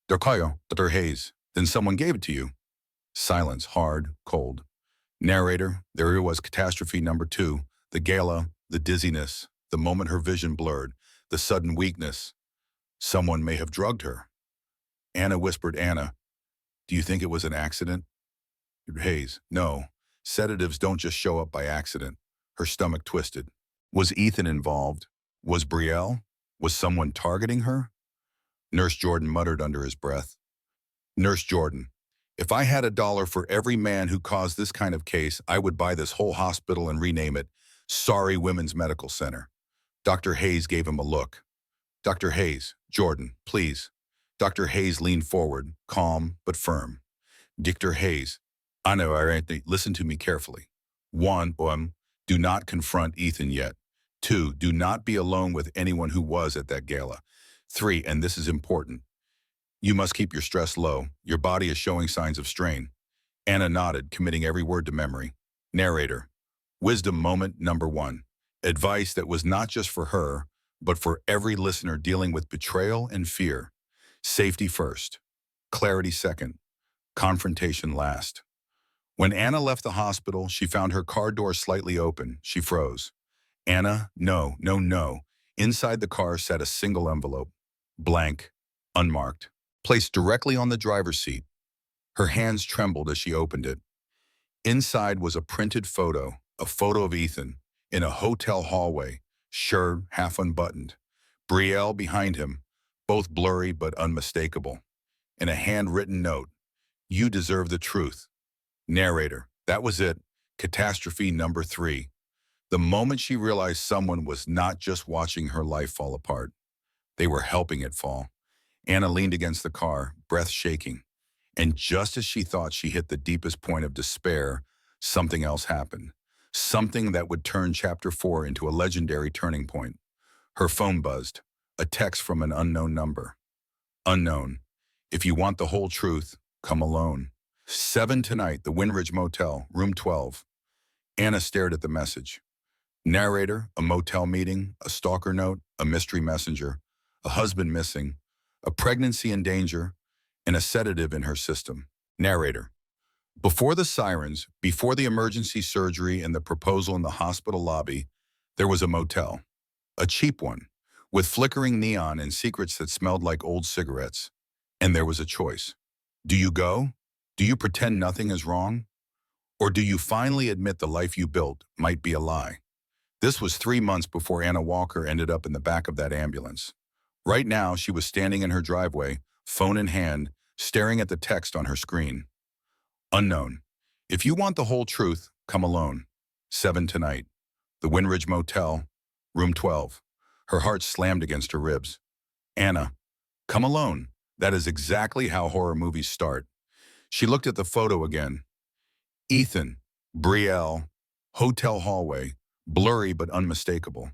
Speaker 1: Dr. Hayes, then someone gave it to you. Silence, hard, cold. Narrator, there was catastrophe number 2. The gala, the dizziness, the moment her vision blurred, the sudden weakness. Someone may have drugged her. Anna whispered, Anna, do you think it was an accident? Hayes, no. Sedatives don't just show up by accident. Her stomach twisted. Was Ethan involved? Was Brielle? Was someone targeting her? Nurse Jordan muttered under his breath. Nurse Jordan, if I had $1 for every man who caused this kind of case, I would buy this whole hospital and rename it Sorry Women's Medical Center. Dr. Hayes gave him a look. Dr. Hayes, Jordan, please. Dr. Hayes leaned forward, calm but firm. Dr. Hayes, I know, listen to me carefully. 1, do not confront Ethan yet. 2, do not be alone with anyone who was at that gala. 3, and this is important, you must keep your stress low. Your body is showing signs of strain. Anna nodded, committing every word to memory. Narrator, wisdom moment number 1. Advice that was not just for her, but for every listener dealing with betrayal and fear. Safety first. Clarity second. Confrontation last. When Anna left the hospital, she found her car door slightly open. She froze. Anna, no, no, no. Inside the car sat a single envelope. Blank. Unmarked. Placed directly on the driver's seat. Her hands trembled as she opened it. Inside was a printed photo, a photo of Ethan, in a hotel hallway, shirt half unbuttoned. Brielle behind him, both blurry but unmistakable. And a handwritten note, you deserve the truth. Narrator, that was it, catastrophe number 3. The moment she realized someone was not just watching her life fall apart, they were helping it fall. Anna leaned against the car, breath shaking. And just as she thought she hit the deepest point of despair, something else happened. Something that would turn Chapter 4 into a legendary turning point. Her phone buzzed, a text from an unknown number. Unknown. If you want the whole truth, come alone. 7 tonight, the Windridge Motel, room 12. Anna stared at the message. Narrator, a motel meeting, a stalker note, a mystery messenger, a husband missing, a pregnancy in danger, and a sedative in her system. Narrator. Before the sirens, before the emergency surgery and the proposal in the hospital lobby, there was a motel. A cheap one, with flickering neon and secrets that smelled like old cigarettes. And there was a choice. Do you go? Do you pretend nothing is wrong? Or do you finally admit the life you built might be a lie? This was 3 months before Anna Walker ended up in the back of that ambulance. Right now, she was standing in her driveway, phone in hand, staring at the text on her screen. Unknown. If you want the whole truth, come alone. 7 tonight. The Windridge Motel, room 12. Her heart slammed against her ribs. Anna, come alone. That is exactly how horror movies start. She looked at the photo again. Ethan, Brielle, hotel hallway, blurry but unmistakable.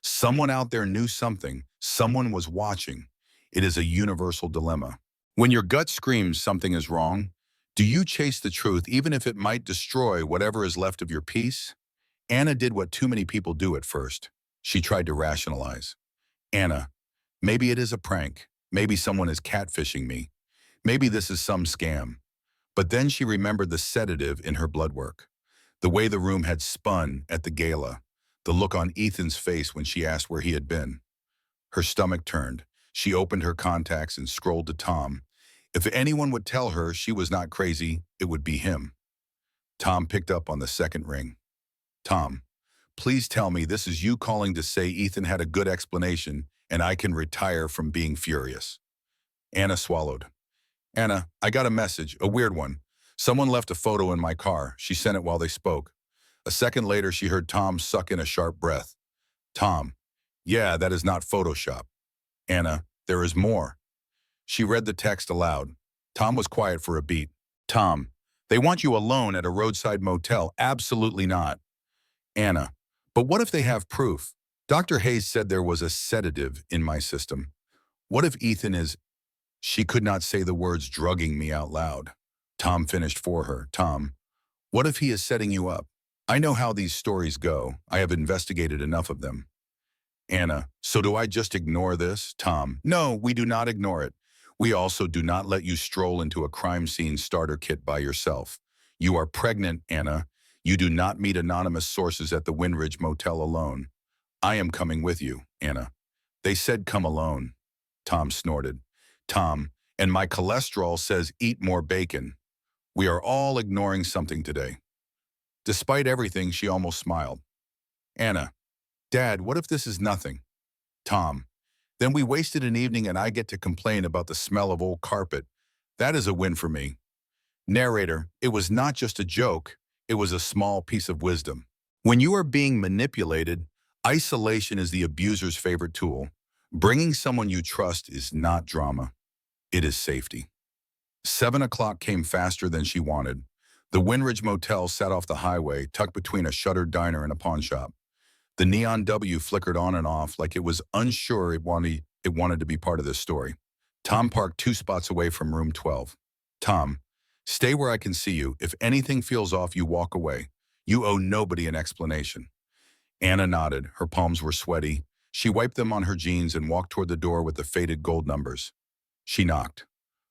Speaker 1: Someone out there knew something. Someone was watching. It is a universal dilemma. When your gut screams something is wrong, do you chase the truth even if it might destroy whatever is left of your peace? Anna did what too many people do at first. She tried to rationalize. Anna, maybe it is a prank. Maybe someone is catfishing me. Maybe this is some scam. But then she remembered the sedative in her blood work. The way the room had spun at the gala. The look on Ethan's face when she asked where he had been. Her stomach turned. She opened her contacts and scrolled to Tom. If anyone would tell her she was not crazy, it would be him. Tom picked up on the second ring. Tom, please tell me this is you calling to say Ethan had a good explanation and I can retire from being furious. Anna swallowed. Anna, I got a message, a weird one. Someone left a photo in my car. She sent it while they spoke. A second later, she heard Tom suck in a sharp breath. Tom, yeah, that is not Photoshop. Anna, there is more. She read the text aloud. Tom was quiet for a beat. Tom, they want you alone at a roadside motel. Absolutely not. Anna, but what if they have proof? Dr. Hayes said there was a sedative in my system. What if Ethan is... She could not say the words drugging me out loud. Tom finished for her. Tom, what if he is setting you up? I know how these stories go. I have investigated enough of them. Anna, so do I just ignore this? Tom, no, we do not ignore it. We also do not let you stroll into a crime scene starter kit by yourself. You are pregnant, Anna. You do not meet anonymous sources at the Windridge Motel alone. I am coming with you, Anna. They said come alone. Tom snorted. Tom, and my cholesterol says eat more bacon. We are all ignoring something today. Despite everything, she almost smiled. Anna, Dad, what if this is nothing? Tom, then we wasted an evening and I get to complain about the smell of old carpet. That is a win for me. Narrator, it was not just a joke, it was a small piece of wisdom. When you are being manipulated, isolation is the abuser's favorite tool. Bringing someone you trust is not drama. It is safety. 7 o'clock came faster than she wanted. The Windridge Motel sat off the highway, tucked between a shuttered diner and a pawn shop. The neon W flickered on and off like it was unsure it wanted to be part of this story. Tom parked 2 spots away from room 12. Tom, stay where I can see you. If anything feels off, you walk away. You owe nobody an explanation. Anna nodded. Her palms were sweaty. She wiped them on her jeans and walked toward the door with the faded gold numbers. She knocked.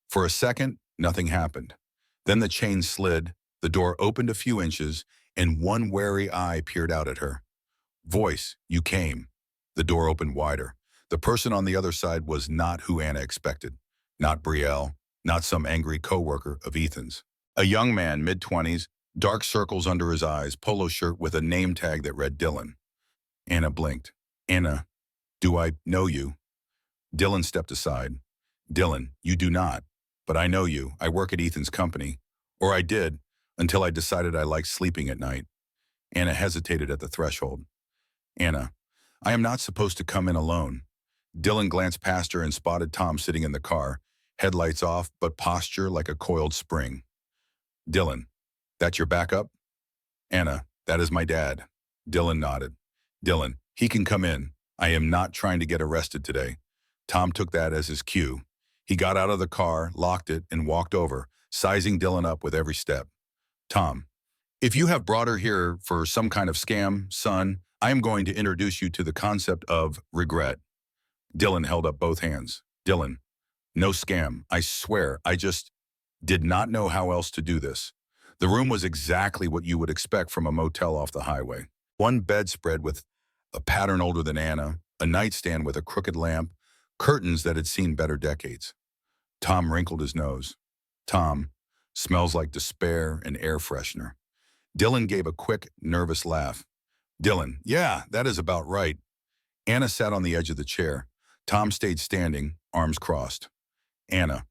Speaker 1: For a second, nothing happened. Then the chain slid, the door opened a few inches, and one wary eye peered out at her. Voice, you came. The door opened wider. The person on the other side was not who Anna expected. Not Brielle, not some angry coworker of Ethan's. A young man, mid-20s, dark circles under his eyes, polo shirt with a name tag that read Dylan. Anna blinked. Anna, do I know you? Dylan stepped aside. Dylan, you do not. But I know you. I work at Ethan's company. Or I did, until I decided I liked sleeping at night. Anna hesitated at the threshold. Anna, I am not supposed to come in alone. Dylan glanced past her and spotted Tom sitting in the car, headlights off, but posture like a coiled spring. Dylan, that's your backup? Anna, that is my dad. Dylan nodded. Dylan, he can come in. I am not trying to get arrested today. Tom took that as his cue. He got out of the car, locked it, and walked over, sizing Dylan up with every step. Tom, if you have brought her here for some kind of scam, son, I am going to introduce you to the concept of regret. Dylan held up both hands. Dylan, no scam. I swear, I just did not know how else to do this. The room was exactly what you would expect from a motel off the highway. One bedspread with a pattern older than Anna, a nightstand with a crooked lamp, curtains that had seen better decades. Tom wrinkled his nose. Tom, smells like despair and air freshener. Dylan gave a quick, nervous laugh. Dylan, yeah, that is about right. Anna sat on the edge of the chair. Tom stayed standing, arms crossed. Anna,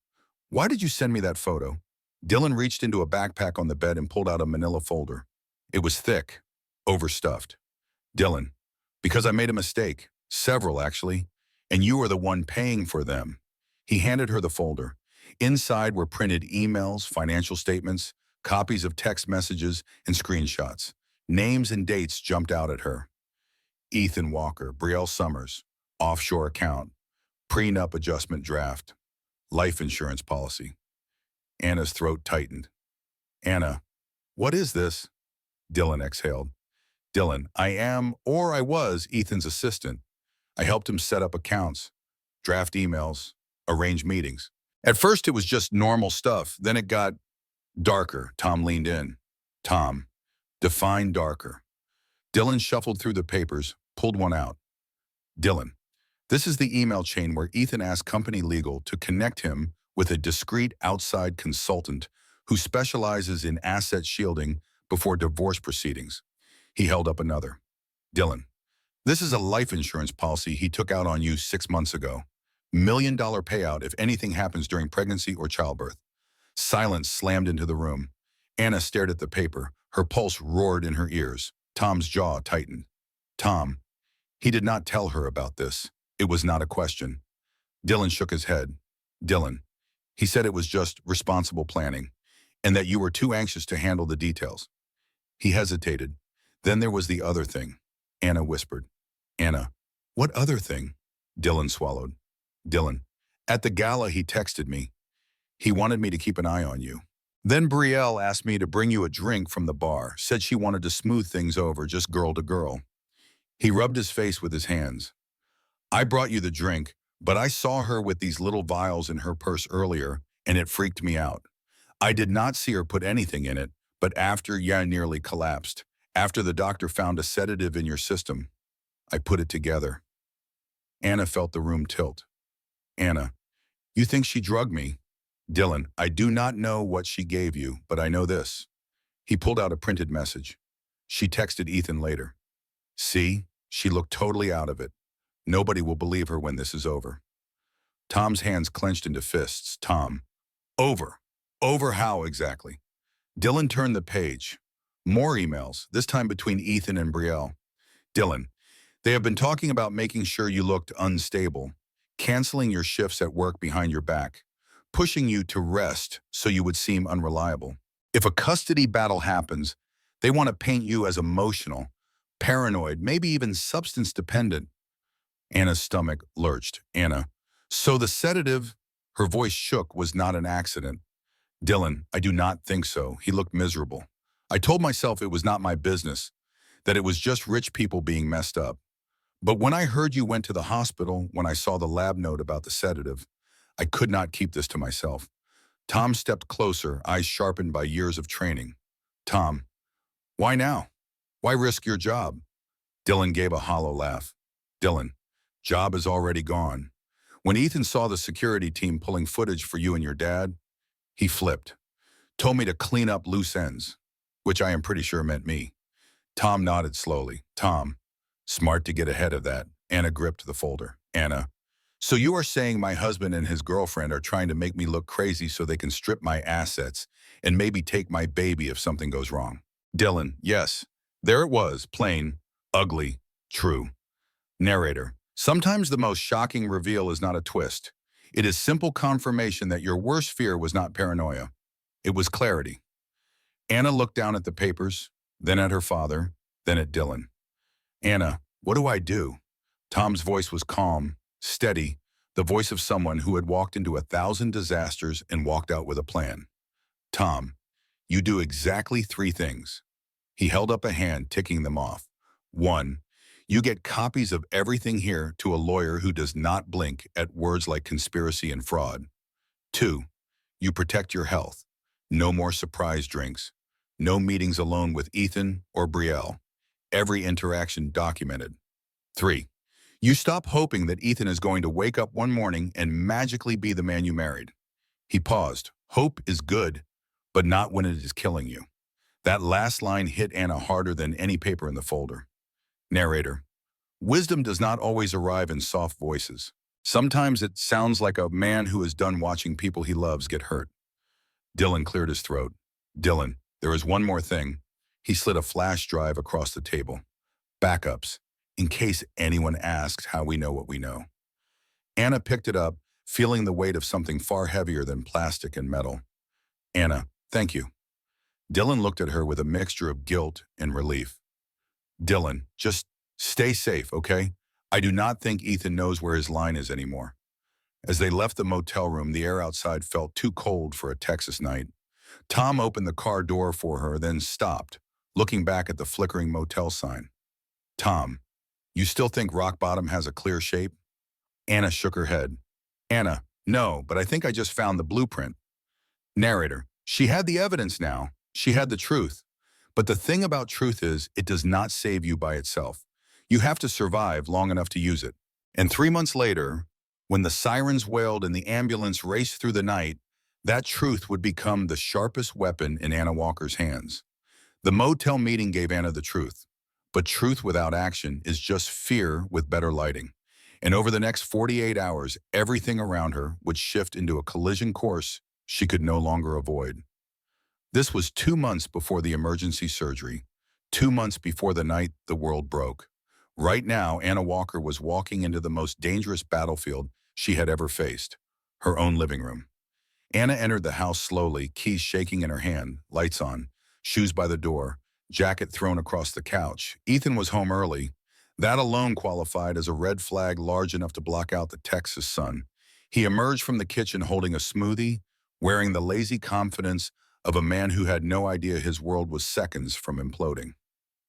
Speaker 1: why did you send me that photo? Dylan reached into a backpack on the bed and pulled out a manila folder. It was thick, overstuffed. Dylan, because I made a mistake. Several, actually. And you are the one paying for them. He handed her the folder. Inside were printed emails, financial statements, copies of text messages, and screenshots. Names and dates jumped out at her. Ethan Walker, Brielle Summers, offshore account, prenup adjustment draft, life insurance policy. Anna's throat tightened. Anna, what is this? Dylan exhaled. Dylan, I am, or I was, Ethan's assistant. I helped him set up accounts, draft emails, arrange meetings. At first, it was just normal stuff. Then it got darker. Tom leaned in. Tom, define darker. Dylan shuffled through the papers, pulled one out. Dylan, this is the email chain where Ethan asked company legal to connect him with a discreet outside consultant who specializes in asset shielding before divorce proceedings. He held up another. Dylan, this is a life insurance policy he took out on you 6 months ago. $1 million payout if anything happens during pregnancy or childbirth. Silence slammed into the room. Anna stared at the paper. Her pulse roared in her ears. Tom's jaw tightened. Tom, he did not tell her about this. It was not a question. Dylan shook his head. Dylan, he said it was just responsible planning, and that you were too anxious to handle the details. He hesitated. Then there was the other thing. Anna whispered. Anna, what other thing? Dylan swallowed. Dylan, at the gala he texted me. He wanted me to keep an eye on you. Then Brielle asked me to bring you a drink from the bar, said she wanted to smooth things over, just girl to girl. He rubbed his face with his hands. I brought you the drink, but I saw her with these little vials in her purse earlier, and it freaked me out. I did not see her put anything in it, but after you nearly collapsed, after the doctor found a sedative in your system, I put it together. Anna felt the room tilt. Anna, you think she drugged me? Dylan, I do not know what she gave you, but I know this. He pulled out a printed message. She texted Ethan later. See, she looked totally out of it. Nobody will believe her when this is over. Tom's hands clenched into fists. Tom. Over. Over how exactly? Dylan turned the page. More emails, this time between Ethan and Brielle. Dylan, they have been talking about making sure you looked unstable, canceling your shifts at work behind your back, pushing you to rest so you would seem unreliable. If a custody battle happens, they want to paint you as emotional, paranoid, maybe even substance dependent. Anna's stomach lurched. Anna. So the sedative, her voice shook, was not an accident. Dylan, I do not think so. He looked miserable. I told myself it was not my business, that it was just rich people being messed up. But when I heard you went to the hospital, when I saw the lab note about the sedative, I could not keep this to myself. Tom stepped closer, eyes sharpened by years of training. Tom, why now? Why risk your job? Dylan gave a hollow laugh. Dylan, job is already gone. When Ethan saw the security team pulling footage for you and your dad, he flipped, told me to clean up loose ends, which I am pretty sure meant me. Tom nodded slowly. Tom, smart to get ahead of that. Anna gripped the folder. Anna, so you are saying my husband and his girlfriend are trying to make me look crazy so they can strip my assets and maybe take my baby if something goes wrong? Dylan, yes. There it was, plain, ugly, true. Narrator, sometimes the most shocking reveal is not a twist. It is simple confirmation that your worst fear was not paranoia. It was clarity. Anna looked down at the papers, then at her father, then at Dylan. Anna, what do I do? Tom's voice was calm, steady, the voice of someone who had walked into 1,000 disasters and walked out with a plan. Tom, you do exactly 3 things. He held up a hand, ticking them off. 1. You get copies of everything here to a lawyer who does not blink at words like conspiracy and fraud. 2. You protect your health. No more surprise drinks. No meetings alone with Ethan or Brielle. Every interaction documented. 3. You stop hoping that Ethan is going to wake up one morning and magically be the man you married. He paused. Hope is good, but not when it is killing you. That last line hit Anna harder than any paper in the folder. Narrator, wisdom does not always arrive in soft voices. Sometimes it sounds like a man who is done watching people he loves get hurt. Dylan cleared his throat. Dylan, there is one more thing. He slid a flash drive across the table. Backups, in case anyone asks how we know what we know. Anna picked it up, feeling the weight of something far heavier than plastic and metal. Anna, thank you. Dylan looked at her with a mixture of guilt and relief. Dylan, just stay safe, okay? I do not think Ethan knows where his line is anymore. As they left the motel room, the air outside felt too cold for a Texas night. Tom opened the car door for her, then stopped, looking back at the flickering motel sign. Tom, you still think rock bottom has a clear shape? Anna shook her head. Anna, no, but I think I just found the blueprint. Narrator, she had the evidence now. She had the truth. But the thing about truth is, it does not save you by itself. You have to survive long enough to use it. And 3 months later, when the sirens wailed and the ambulance raced through the night, that truth would become the sharpest weapon in Anna Walker's hands. The motel meeting gave Anna the truth. But truth without action is just fear with better lighting. And over the next 48 hours, everything around her would shift into a collision course she could no longer avoid. This was 2 months before the emergency surgery, 2 months before the night the world broke. Right now, Anna Walker was walking into the most dangerous battlefield she had ever faced, her own living room. Anna entered the house slowly, keys shaking in her hand, lights on, shoes by the door, jacket thrown across the couch. Ethan was home early. That alone qualified as a red flag large enough to block out the Texas sun. He emerged from the kitchen holding a smoothie, wearing the lazy confidence of a man who had no idea his world was seconds from imploding.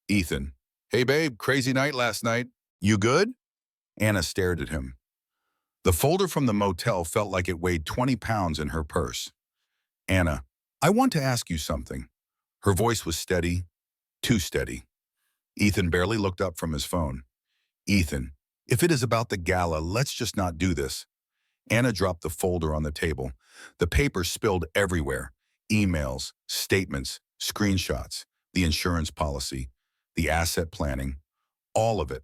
Speaker 1: Ethan, hey babe, crazy night last night. You good? Anna stared at him. The folder from the motel felt like it weighed 20 pounds in her purse. Anna, I want to ask you something. Her voice was steady, too steady. Ethan barely looked up from his phone. Ethan, if it is about the gala, let's just not do this. Anna dropped the folder on the table. The paper spilled everywhere. Emails, statements, screenshots, the insurance policy. the asset planning, all of it.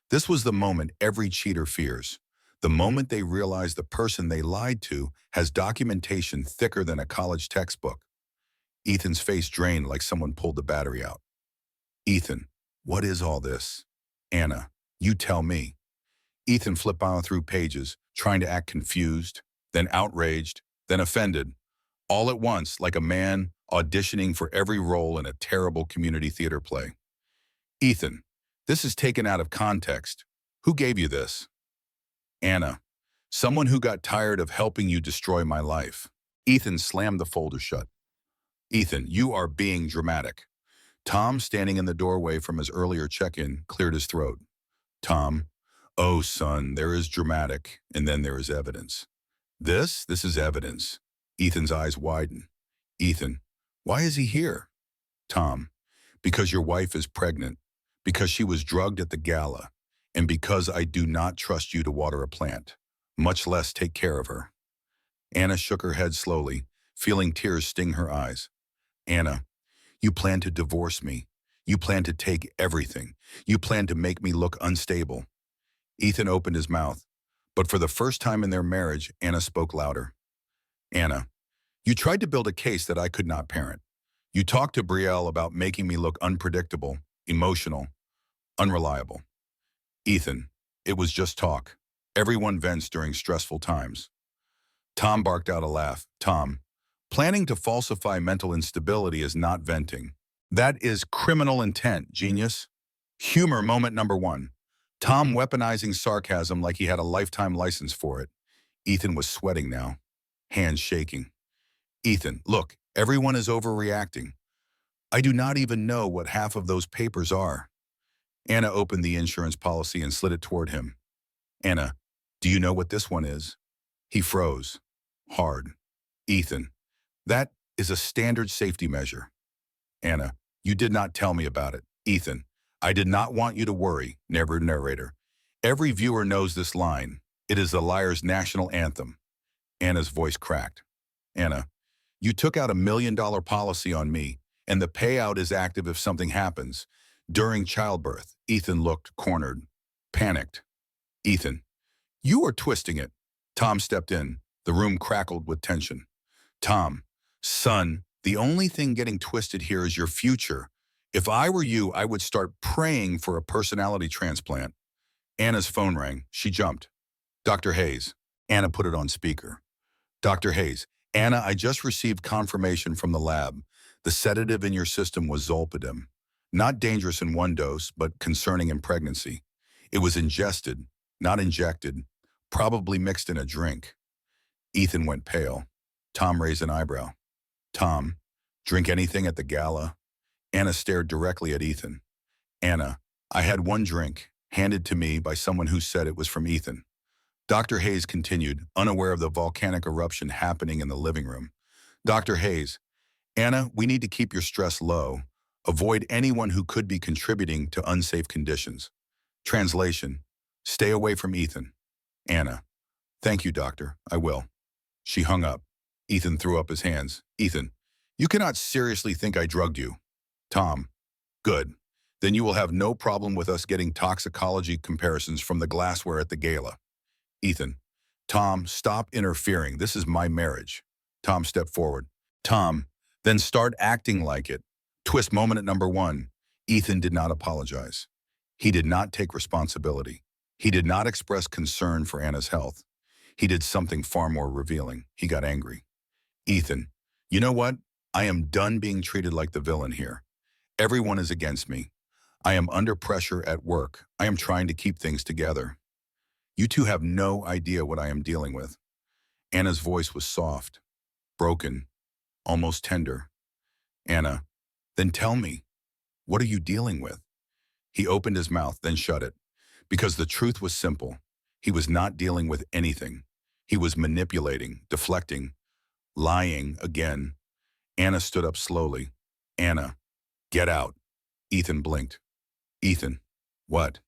Speaker 1: This was the moment every cheater fears. The moment they realize the person they lied to has documentation thicker than a college textbook. Ethan's face drained like someone pulled the battery out. Ethan, what is all this? Anna, you tell me. Ethan flipped on through pages, trying to act confused, then outraged, then offended, all at once like a man auditioning for every role in a terrible community theater play. Ethan, this is taken out of context. Who gave you this? Anna, someone who got tired of helping you destroy my life. Ethan slammed the folder shut. Ethan, you are being dramatic. Tom, standing in the doorway from his earlier check-in, cleared his throat. Tom, oh, son, there is dramatic, and then there is evidence. This is evidence. Ethan's eyes widen. Ethan, why is he here? Tom, because your wife is pregnant, because she was drugged at the gala, and because I do not trust you to water a plant, much less take care of her. Anna shook her head slowly, feeling tears sting her eyes. Anna, you plan to divorce me. You plan to take everything. You plan to make me look unstable. Ethan opened his mouth, but for the first time in their marriage, Anna spoke louder. Anna, you tried to build a case that I could not parent. You talked to Brielle about making me look unpredictable, emotional, unreliable. Ethan, it was just talk. Everyone vents during stressful times. Tom barked out a laugh. Tom, planning to falsify mental instability is not venting. That is criminal intent, genius. Humor moment number one. Tom weaponizing sarcasm like he had a lifetime license for it. Ethan was sweating now, hands shaking. Ethan, look, everyone is overreacting. I do not even know what half of those papers are. Anna opened the insurance policy and slid it toward him. Anna, do you know what this one is? He froze. Hard. Ethan, that is a standard safety measure. Anna, you did not tell me about it. Ethan, I did not want you to worry, never narrator. Every viewer knows this line. It is the liar's national anthem. Anna's voice cracked. Anna, you took out $1 million policy on me, and the payout is active if something happens. During childbirth, Ethan looked cornered, panicked. Ethan, you are twisting it. Tom stepped in. The room crackled with tension. Tom, son, the only thing getting twisted here is your future. If I were you, I would start praying for a personality transplant. Anna's phone rang. She jumped. Dr. Hayes. Anna put it on speaker. Dr. Hayes. Anna, I just received confirmation from the lab. The sedative in your system was zolpidem. Not dangerous in one dose, but concerning in pregnancy. It was ingested, not injected, probably mixed in a drink. Ethan went pale. Tom raised an eyebrow. Tom, drink anything at the gala? Anna stared directly at Ethan. Anna, I had one drink, handed to me by someone who said it was from Ethan. Dr. Hayes continued, unaware of the volcanic eruption happening in the living room. Dr. Hayes, Anna, we need to keep your stress low. Avoid anyone who could be contributing to unsafe conditions. Translation, stay away from Ethan. Anna, thank you, doctor, I will. She hung up. Ethan threw up his hands. Ethan, you cannot seriously think I drugged you. Tom, good. Then you will have no problem with us getting toxicology comparisons from the glassware at the gala. Ethan, Tom, stop interfering. This is my marriage. Tom stepped forward. Tom, then start acting like it. Twist moment at number one. Ethan did not apologize. He did not take responsibility. He did not express concern for Anna's health. He did something far more revealing. He got angry. Ethan, you know what? I am done being treated like the villain here. Everyone is against me. I am under pressure at work. I am trying to keep things together. You two have no idea what I am dealing with. Anna's voice was soft, broken, almost tender. Anna, then tell me, what are you dealing with? He opened his mouth, then shut it, because the truth was simple. He was not dealing with anything. He was manipulating, deflecting, lying again. Anna stood up slowly. Anna, get out. Ethan blinked. Ethan, what?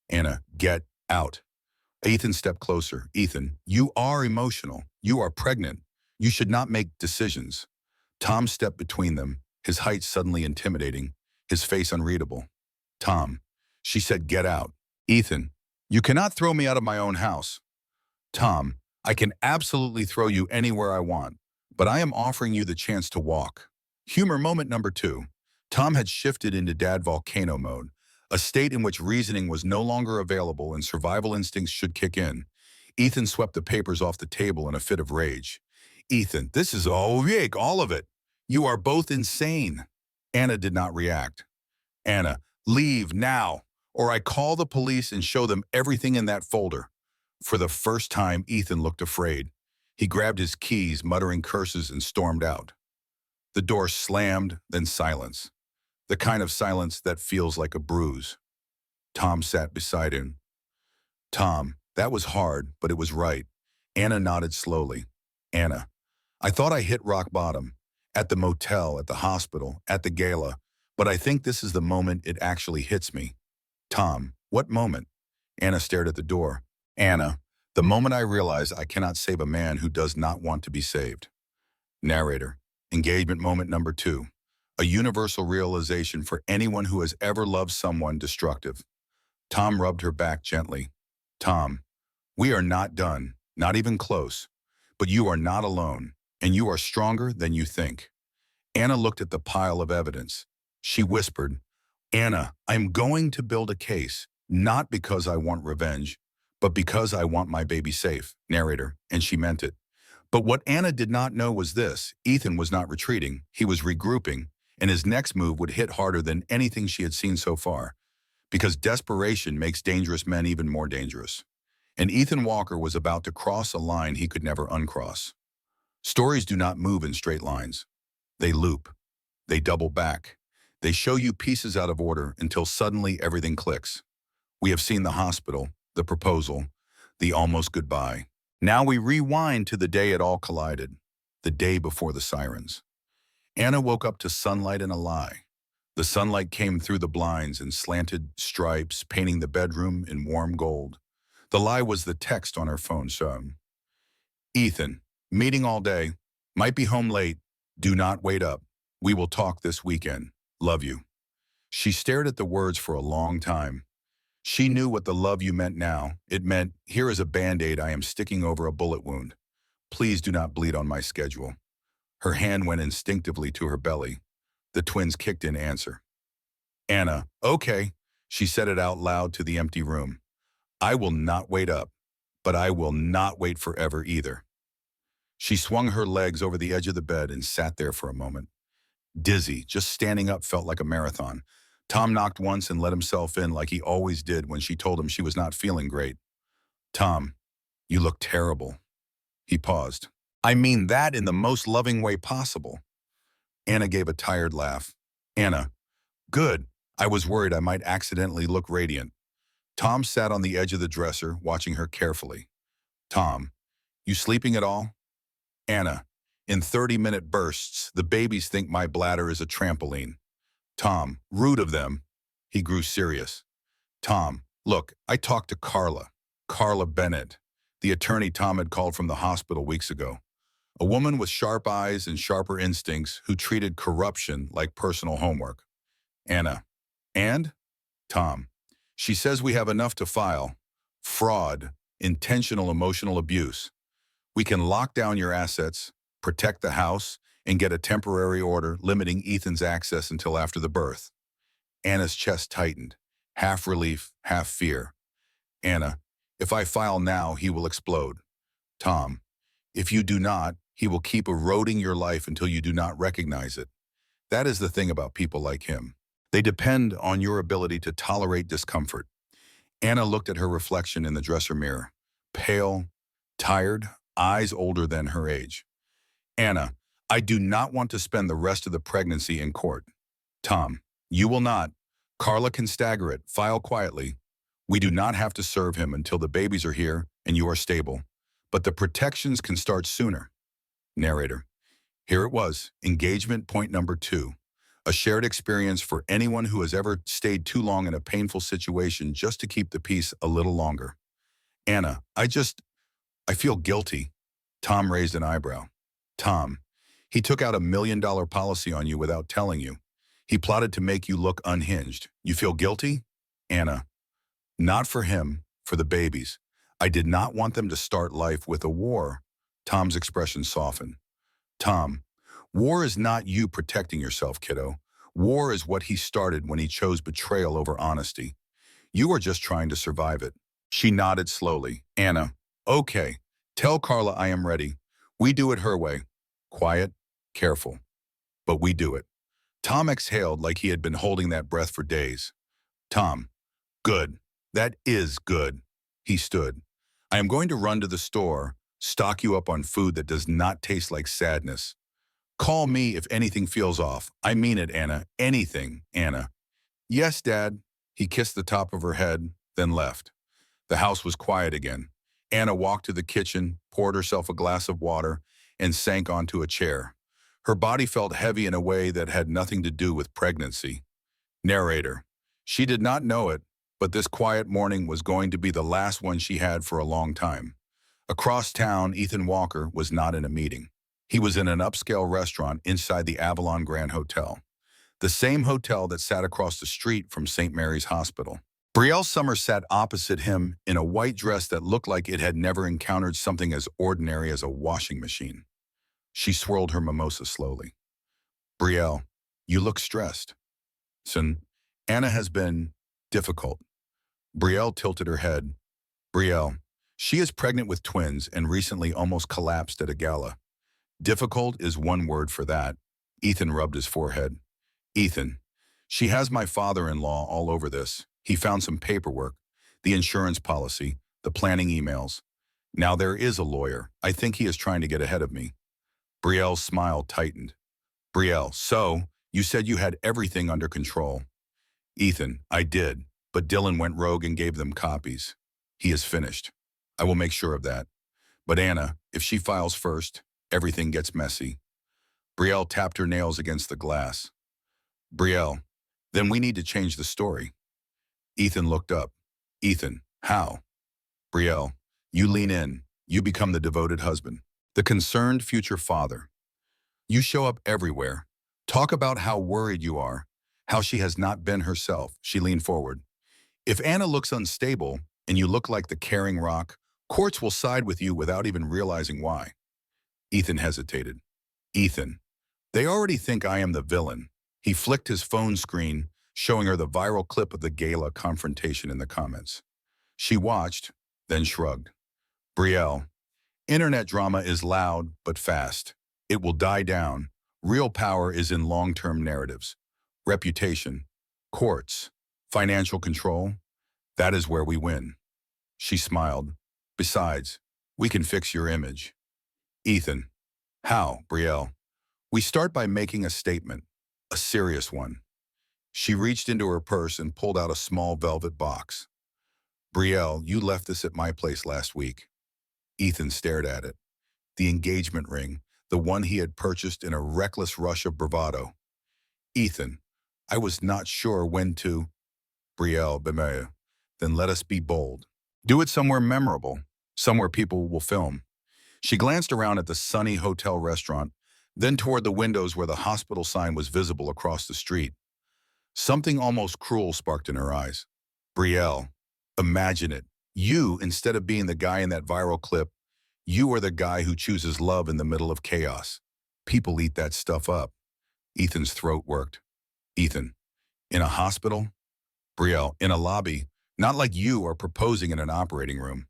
Speaker 1: Anna, get out. Ethan stepped closer. Ethan, you are emotional. You are pregnant. You should not make decisions. Tom stepped between them, his height suddenly intimidating, his face unreadable. Tom. She said, get out. Ethan. You cannot throw me out of my own house. Tom. I can absolutely throw you anywhere I want, but I am offering you the chance to walk. Humor moment number 2. Tom had shifted into dad volcano mode, a state in which reasoning was no longer available and survival instincts should kick in. Ethan swept the papers off the table in a fit of rage. Ethan, this is all of it. You are both insane. Anna did not react. Anna, leave now, or I call the police and show them everything in that folder. For the first time, Ethan looked afraid. He grabbed his keys, muttering curses, and stormed out. The door slammed, then silence. The kind of silence that feels like a bruise. Tom sat beside him. Tom, that was hard, but it was right. Anna nodded slowly. Anna, I thought I hit rock bottom. At the motel, at the hospital, at the gala. But I think this is the moment it actually hits me. Tom, what moment? Anna stared at the door. Anna, the moment I realize I cannot save a man who does not want to be saved. Narrator, engagement moment number 2. A universal realization for anyone who has ever loved someone destructive. Tom rubbed her back gently. Tom, we are not done, not even close. But you are not alone, and you are stronger than you think. Anna looked at the pile of evidence. She whispered, Anna, I'm going to build a case, not because I want revenge, but because I want my baby safe, narrator, and she meant it. But what Anna did not know was this: Ethan was not retreating, he was regrouping, and his next move would hit harder than anything she had seen so far. Because desperation makes dangerous men even more dangerous. And Ethan Walker was about to cross a line he could never uncross. Stories do not move in straight lines. They loop. They double back. They show you pieces out of order until suddenly everything clicks. We have seen the hospital, the proposal, the almost goodbye. Now we rewind to the day it all collided, the day before the sirens. Anna woke up to sunlight and a lie. The sunlight came through the blinds in slanted stripes, painting the bedroom in warm gold. The lie was the text on her phone shown. Ethan, meeting all day, might be home late, do not wait up. We will talk this weekend. Love you. She stared at the words for a long time. She knew what the love you meant now. It meant, here is a Band-Aid I am sticking over a bullet wound. Please do not bleed on my schedule. Her hand went instinctively to her belly. The twins kicked in answer. Anna, okay. She said it out loud to the empty room. I will not wait up, but I will not wait forever either. She swung her legs over the edge of the bed and sat there for a moment. Dizzy, just standing up felt like a marathon. Tom knocked once and let himself in like he always did when she told him she was not feeling great. Tom, you look terrible. He paused. I mean that in the most loving way possible. Anna gave a tired laugh. Anna, good. I was worried I might accidentally look radiant. Tom sat on the edge of the dresser, watching her carefully. Tom, you sleeping at all? Anna, in 30-minute bursts, the babies think my bladder is a trampoline. Tom, rude of them. He grew serious. Tom, look, I talked to Carla Bennett, the attorney Tom had called from the hospital weeks ago. A woman with sharp eyes and sharper instincts who treated corruption like personal homework. Anna, and? Tom, she says we have enough to file. Fraud, intentional emotional abuse. We can lock down your assets, protect the house, and get a temporary order limiting Ethan's access until after the birth. Anna's chest tightened, half relief, half fear. Anna, if I file now, he will explode. Tom, if you do not, he will keep eroding your life until you do not recognize it. That is the thing about people like him. They depend on your ability to tolerate discomfort. Anna looked at her reflection in the dresser mirror. Pale, tired, eyes older than her age. Anna, I do not want to spend the rest of the pregnancy in court. Tom, you will not. Carla can stagger it, file quietly. We do not have to serve him until the babies are here and you are stable. But the protections can start sooner. Narrator, here it was, engagement point number 2. A shared experience for anyone who has ever stayed too long in a painful situation just to keep the peace a little longer. Anna, I feel guilty. Tom raised an eyebrow. Tom, he took out $1 million policy on you without telling you. He plotted to make you look unhinged. You feel guilty? Anna, not for him, for the babies. I did not want them to start life with a war. Tom's expression softened. Tom, war is not you protecting yourself, kiddo. War is what he started when he chose betrayal over honesty. You are just trying to survive it. She nodded slowly. Anna, okay. Tell Carla I am ready. We do it her way. Quiet, careful. But we do it. Tom exhaled like he had been holding that breath for days. Tom, good. That is good. He stood. I am going to run to the store, stock you up on food that does not taste like sadness. Call me if anything feels off. I mean it, Anna. Anything, Anna. Yes, Dad. He kissed the top of her head, then left. The house was quiet again. Anna walked to the kitchen, poured herself a glass of water, and sank onto a chair. Her body felt heavy in a way that had nothing to do with pregnancy. Narrator. She did not know it, but this quiet morning was going to be the last one she had for a long time. Across town, Ethan Walker was not in a meeting. He was in an upscale restaurant inside the Avalon Grand Hotel, the same hotel that sat across the street from St. Mary's Hospital. Brielle Summers sat opposite him in a white dress that looked like it had never encountered something as ordinary as a washing machine. She swirled her mimosa slowly. Brielle, you look stressed. Son, Anna has been difficult. Brielle tilted her head. Brielle, she is pregnant with twins and recently almost collapsed at a gala. Difficult is one word for that. Ethan rubbed his forehead. Ethan, she has my father-in-law all over this. He found some paperwork, the insurance policy, the planning emails. Now there is a lawyer. I think he is trying to get ahead of me. Brielle's smile tightened. Brielle, so, you said you had everything under control. Ethan, I did, but Dylan went rogue and gave them copies. He is finished. I will make sure of that. But Anna, if she files first, everything gets messy. Brielle tapped her nails against the glass. Brielle, then we need to change the story. Ethan looked up. Ethan, how? Brielle, you lean in. You become the devoted husband, the concerned future father. You show up everywhere. Talk about how worried you are, how she has not been herself. She leaned forward. If Anna looks unstable and you look like the caring rock, courts will side with you without even realizing why. Ethan hesitated. Ethan, they already think I am the villain. He flicked his phone screen, showing her the viral clip of the gala confrontation in the comments. She watched, then shrugged. Brielle, internet drama is loud but fast. It will die down. Real power is in long-term narratives. Reputation, courts, financial control. That is where we win. She smiled. Besides, we can fix your image. Ethan, how, Brielle? We start by making a statement, a serious one. She reached into her purse and pulled out a small velvet box. Brielle, you left this at my place last week. Ethan stared at it. The engagement ring, the one he had purchased in a reckless rush of bravado. Ethan, I was not sure when to. Brielle, Bemea, then let us be bold. Do it somewhere memorable, somewhere people will film. She glanced around at the sunny hotel restaurant, then toward the windows where the hospital sign was visible across the street. Something almost cruel sparked in her eyes. Brielle, imagine it. You, instead of being the guy in that viral clip, you are the guy who chooses love in the middle of chaos. People eat that stuff up. Ethan's throat worked. Ethan, in a hospital? Brielle, in a lobby, not like you are proposing in an operating room.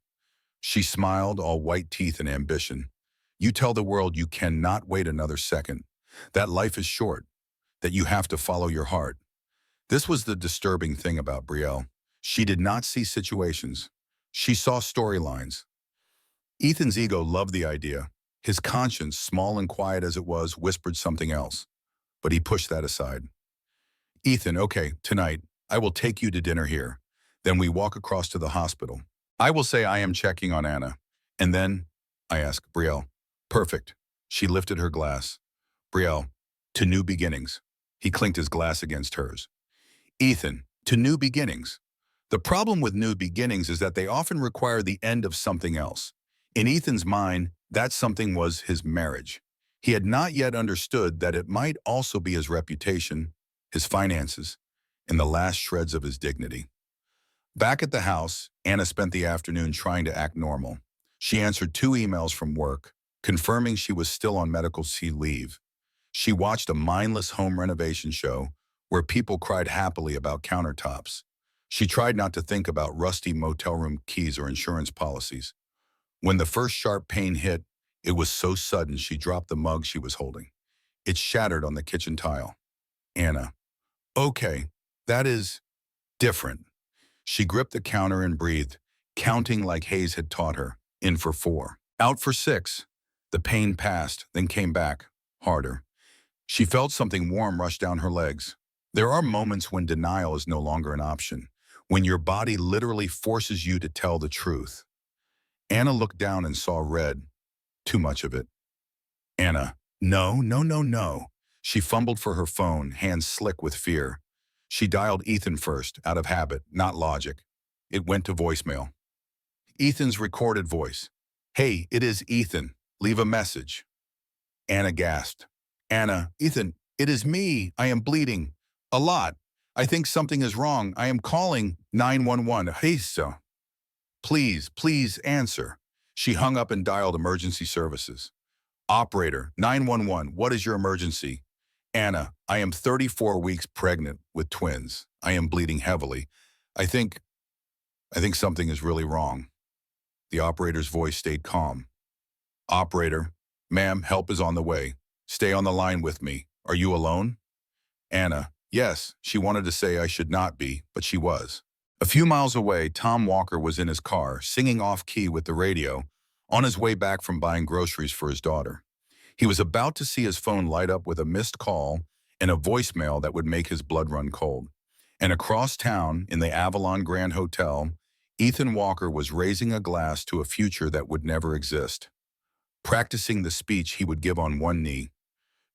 Speaker 1: She smiled, all white teeth and ambition. You tell the world you cannot wait another second, that life is short, that you have to follow your heart. This was the disturbing thing about Brielle. She did not see situations. She saw storylines. Ethan's ego loved the idea. His conscience, small and quiet as it was, whispered something else. But he pushed that aside. Ethan, okay, tonight, I will take you to dinner here. Then we walk across to the hospital. I will say I am checking on Anna. And then, I asked Brielle. Perfect. She lifted her glass. Brielle, to new beginnings. He clinked his glass against hers. Ethan, to new beginnings. The problem with new beginnings is that they often require the end of something else. In Ethan's mind, that something was his marriage. He had not yet understood that it might also be his reputation, his finances, and the last shreds of his dignity. Back at the house, Anna spent the afternoon trying to act normal. She answered 2 emails from work, confirming she was still on medical leave. She watched a mindless home renovation show where people cried happily about countertops. She tried not to think about rusty motel room keys or insurance policies. When the first sharp pain hit, it was so sudden she dropped the mug she was holding. It shattered on the kitchen tile. Anna. Okay, that is different. She gripped the counter and breathed, counting like Hayes had taught her. In for 4. Out for 6. The pain passed, then came back, harder. She felt something warm rush down her legs. There are moments when denial is no longer an option, when your body literally forces you to tell the truth. Anna looked down and saw red. Too much of it. Anna. No, no, no, no. She fumbled for her phone, hands slick with fear. She dialed Ethan first, out of habit, not logic. It went to voicemail. Ethan's recorded voice. Hey, it is Ethan. Leave a message. Anna gasped. Anna, Ethan, it is me. I am bleeding. A lot. I think something is wrong. I am calling 911. Hey, so. Please, please answer. She hung up and dialed emergency services. Operator, 911, what is your emergency? Anna, I am 34 weeks pregnant with twins. I am bleeding heavily. I think something is really wrong. The operator's voice stayed calm. Operator, ma'am, help is on the way. Stay on the line with me. Are you alone? Anna, yes, she wanted to say I should not be, but she was. A few miles away, Tom Walker was in his car, singing off-key with the radio, on his way back from buying groceries for his daughter. He was about to see his phone light up with a missed call and a voicemail that would make his blood run cold. And across town, in the Avalon Grand Hotel, Ethan Walker was raising a glass to a future that would never exist, practicing the speech he would give on one knee.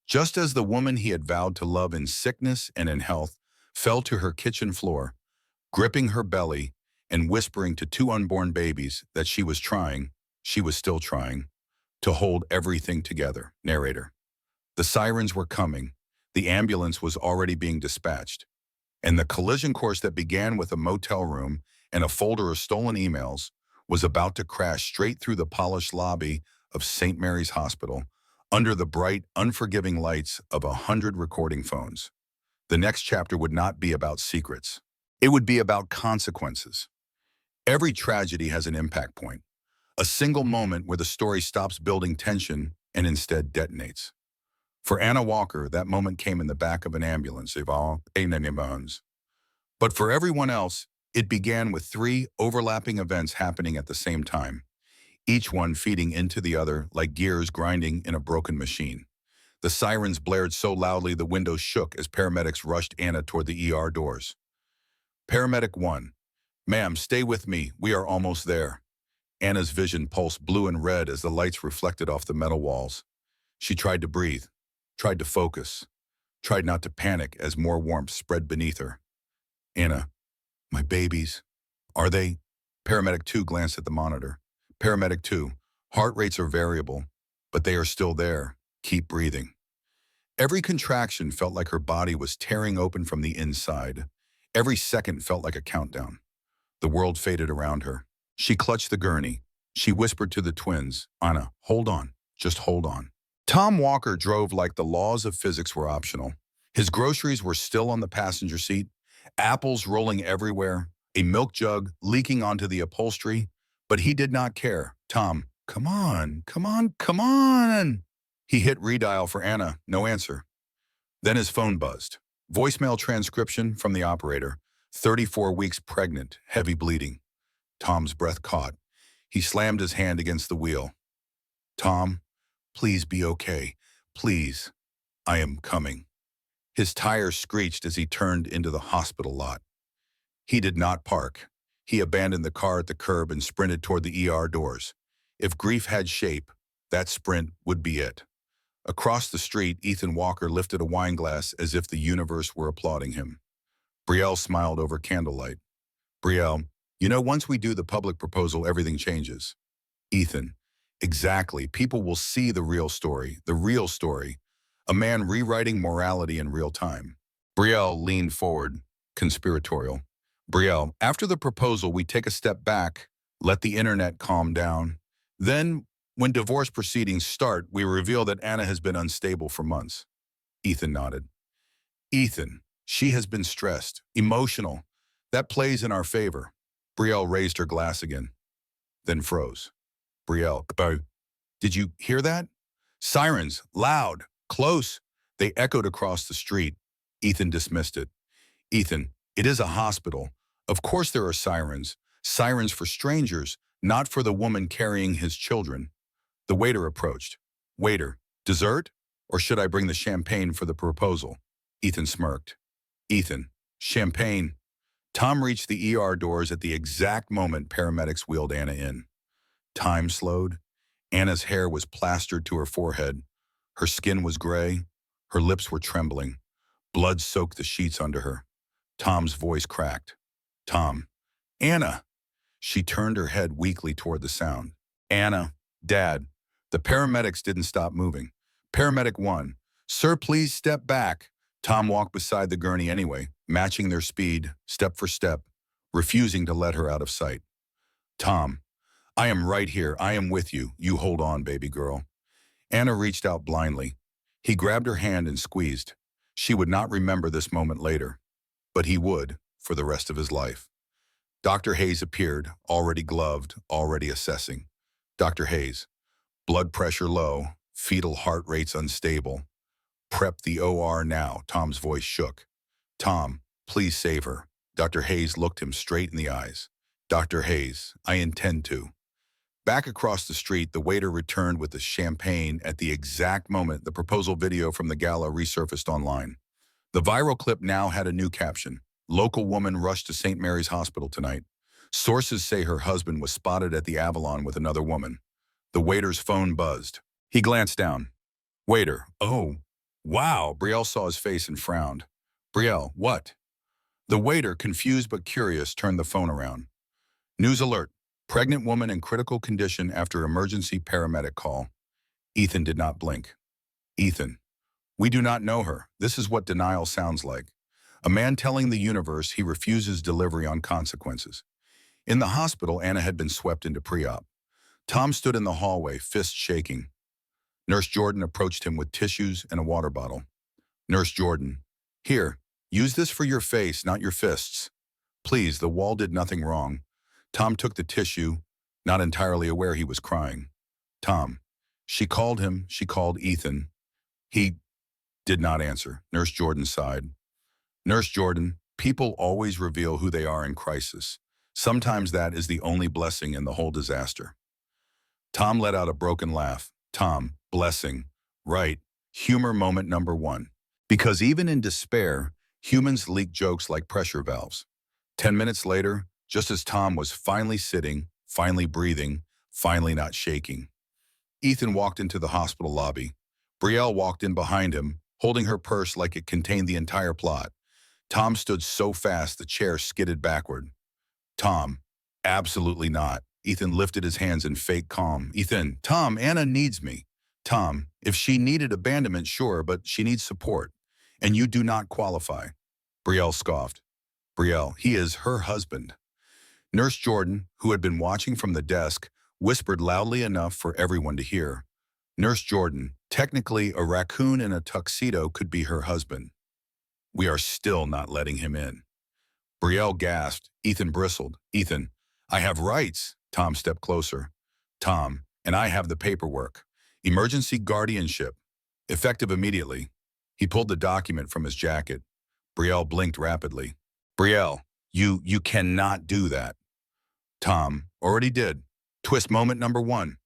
Speaker 1: Just as the woman he had vowed to love in sickness and in health fell to her kitchen floor, gripping her belly and whispering to 2 unborn babies that she was still trying, to hold everything together. Narrator. The sirens were coming, the ambulance was already being dispatched, and the collision course that began with a motel room and a folder of stolen emails was about to crash straight through the polished lobby of St. Mary's Hospital, under the bright, unforgiving lights of 100 recording phones. The next chapter would not be about secrets. It would be about consequences. Every tragedy has an impact point, a single moment where the story stops building tension and instead detonates. For Anna Walker, that moment came in the back of an ambulance, but for everyone else, it began with 3 overlapping events happening at the same time, each one feeding into the other like gears grinding in a broken machine. The sirens blared so loudly the windows shook as paramedics rushed Anna toward the ER doors. Paramedic 1. Ma'am, stay with me. We are almost there. Anna's vision pulsed blue and red as the lights reflected off the metal walls. She tried to breathe, tried to focus, tried not to panic as more warmth spread beneath her. Anna, my babies, are they? Paramedic 2 glanced at the monitor. Paramedic 2, heart rates are variable, but they are still there. Keep breathing. Every contraction felt like her body was tearing open from the inside. Every second felt like a countdown. The world faded around her. She clutched the gurney. She whispered to the twins, Anna, hold on, just hold on. Tom Walker drove like the laws of physics were optional. His groceries were still on the passenger seat, apples rolling everywhere, a milk jug leaking onto the upholstery, but he did not care. Tom, come on, come on, come on. He hit redial for Anna, no answer. Then his phone buzzed. Voicemail transcription from the operator, 34 weeks pregnant, heavy bleeding. Tom's breath caught. He slammed his hand against the wheel. Tom, please be okay. Please. I am coming. His tires screeched as he turned into the hospital lot. He did not park. He abandoned the car at the curb and sprinted toward the ER doors. If grief had shape, that sprint would be it. Across the street, Ethan Walker lifted a wine glass as if the universe were applauding him. Brielle smiled over candlelight. Brielle, you know, once we do the public proposal, everything changes. Ethan, exactly. People will see the real story. A man rewriting morality in real time. Brielle leaned forward, conspiratorial. Brielle, after the proposal, we take a step back, let the internet calm down. Then, when divorce proceedings start, we reveal that Anna has been unstable for months. Ethan nodded. Ethan, she has been stressed, emotional. That plays in our favor. Brielle raised her glass again, then froze. Brielle, did you hear that? Sirens, loud, close. They echoed across the street. Ethan dismissed it. Ethan, it is a hospital. Of course there are sirens. Sirens for strangers, not for the woman carrying his children. The waiter approached. Waiter, dessert? Or should I bring the champagne for the proposal? Ethan smirked. Ethan, champagne. Tom reached the ER doors at the exact moment paramedics wheeled Anna in. Time slowed. Anna's hair was plastered to her forehead. Her skin was gray. Her lips were trembling. Blood soaked the sheets under her. Tom's voice cracked. Tom. Anna. She turned her head weakly toward the sound. Anna. Dad. The paramedics didn't stop moving. Paramedic 1. Sir, please step back. Tom walked beside the gurney anyway, matching their speed, step for step, refusing to let her out of sight. Tom. I am right here. I am with you. You hold on, baby girl. Anna reached out blindly. He grabbed her hand and squeezed. She would not remember this moment later, but he would for the rest of his life. Dr. Hayes appeared, already gloved, already assessing. Dr. Hayes, blood pressure low, fetal heart rates unstable. Prep the OR now. Tom's voice shook. Tom, please save her. Dr. Hayes looked him straight in the eyes. Dr. Hayes, I intend to. Back across the street, the waiter returned with the champagne at the exact moment the proposal video from the gala resurfaced online. The viral clip now had a new caption. Local woman rushed to St. Mary's Hospital tonight. Sources say her husband was spotted at the Avalon with another woman. The waiter's phone buzzed. He glanced down. Waiter, oh, wow. Brielle saw his face and frowned. Brielle, what? The waiter, confused but curious, turned the phone around. News alert. Pregnant woman in critical condition after emergency paramedic call. Ethan did not blink. Ethan, we do not know her. This is what denial sounds like. A man telling the universe he refuses delivery on consequences. In the hospital, Anna had been swept into pre-op. Tom stood in the hallway, fists shaking. Nurse Jordan approached him with tissues and a water bottle. Nurse Jordan, here, use this for your face, not your fists. Please, the wall did nothing wrong. Tom took the tissue, not entirely aware he was crying. Tom. She called him. She called Ethan. He did not answer. Nurse Jordan sighed. Nurse Jordan, people always reveal who they are in crisis. Sometimes that is the only blessing in the whole disaster. Tom let out a broken laugh. Tom, blessing. Right. Humor moment number 1. Because even in despair, humans leak jokes like pressure valves. 10 minutes later, just as Tom was finally sitting, finally breathing, finally not shaking, Ethan walked into the hospital lobby. Brielle walked in behind him, holding her purse like it contained the entire plot. Tom stood so fast the chair skidded backward. Tom, absolutely not. Ethan lifted his hands in fake calm. Ethan, Tom, Anna needs me. Tom, if she needed abandonment, sure, but she needs support. And you do not qualify. Brielle scoffed. Brielle, he is her husband. Nurse Jordan, who had been watching from the desk, whispered loudly enough for everyone to hear. Nurse Jordan, technically a raccoon in a tuxedo could be her husband. We are still not letting him in. Brielle gasped. Ethan bristled. Ethan, I have rights. Tom stepped closer. Tom, and I have the paperwork. Emergency guardianship. Effective immediately. He pulled the document from his jacket. Brielle blinked rapidly. Brielle, you cannot do that. Tom, already did. Twist moment number 1.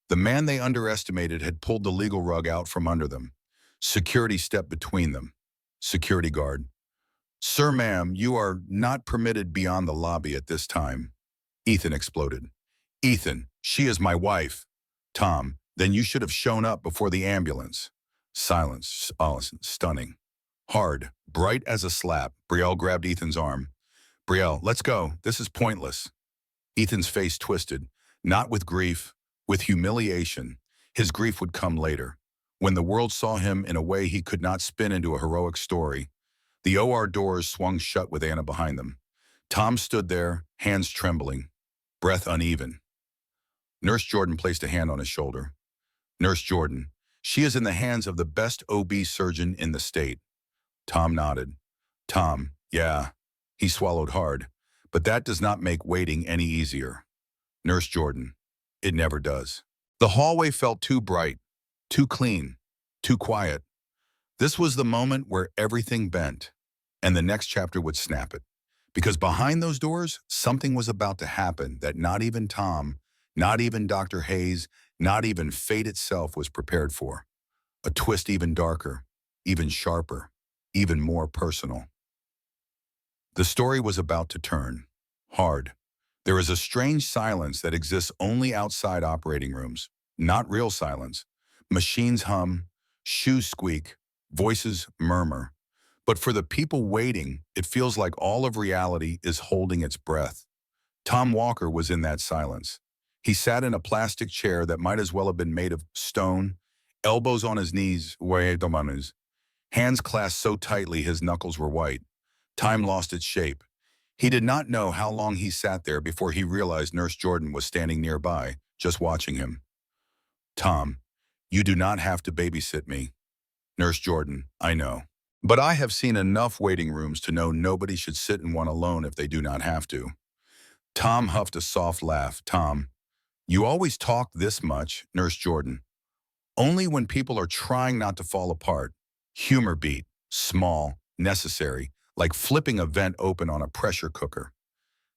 Speaker 1: The man they underestimated had pulled the legal rug out from under them. Security stepped between them. Security guard. Sir, ma'am, you are not permitted beyond the lobby at this time. Ethan exploded. Ethan, she is my wife. Tom, then you should have shown up before the ambulance. Silence. Stunning. Hard, bright as a slap. Brielle grabbed Ethan's arm. Brielle, let's go. This is pointless. Ethan's face twisted, not with grief, with humiliation. His grief would come later, when the world saw him in a way he could not spin into a heroic story. The OR doors swung shut with Anna behind them. Tom stood there, hands trembling, breath uneven. Nurse Jordan placed a hand on his shoulder. Nurse Jordan, she is in the hands of the best OB surgeon in the state. Tom nodded. Tom, yeah. He swallowed hard. But that does not make waiting any easier. Nurse Jordan, it never does. The hallway felt too bright, too clean, too quiet. This was the moment where everything bent, and the next chapter would snap it. Because behind those doors, something was about to happen that not even Tom, not even Dr. Hayes, not even fate itself was prepared for. A twist even darker, even sharper, even more personal. The story was about to turn. Hard. There is a strange silence that exists only outside operating rooms. Not real silence. Machines hum, shoes squeak, voices murmur. But for the people waiting, it feels like all of reality is holding its breath. Tom Walker was in that silence. He sat in a plastic chair that might as well have been made of stone, elbows on his knees, hands clasped so tightly his knuckles were white. Time lost its shape. He did not know how long he sat there before he realized Nurse Jordan was standing nearby, just watching him. Tom, you do not have to babysit me. Nurse Jordan, I know. But I have seen enough waiting rooms to know nobody should sit in one alone if they do not have to. Tom huffed a soft laugh. Tom, you always talk this much, Nurse Jordan. Only when people are trying not to fall apart. Humor beat, small, necessary, like flipping a vent open on a pressure cooker.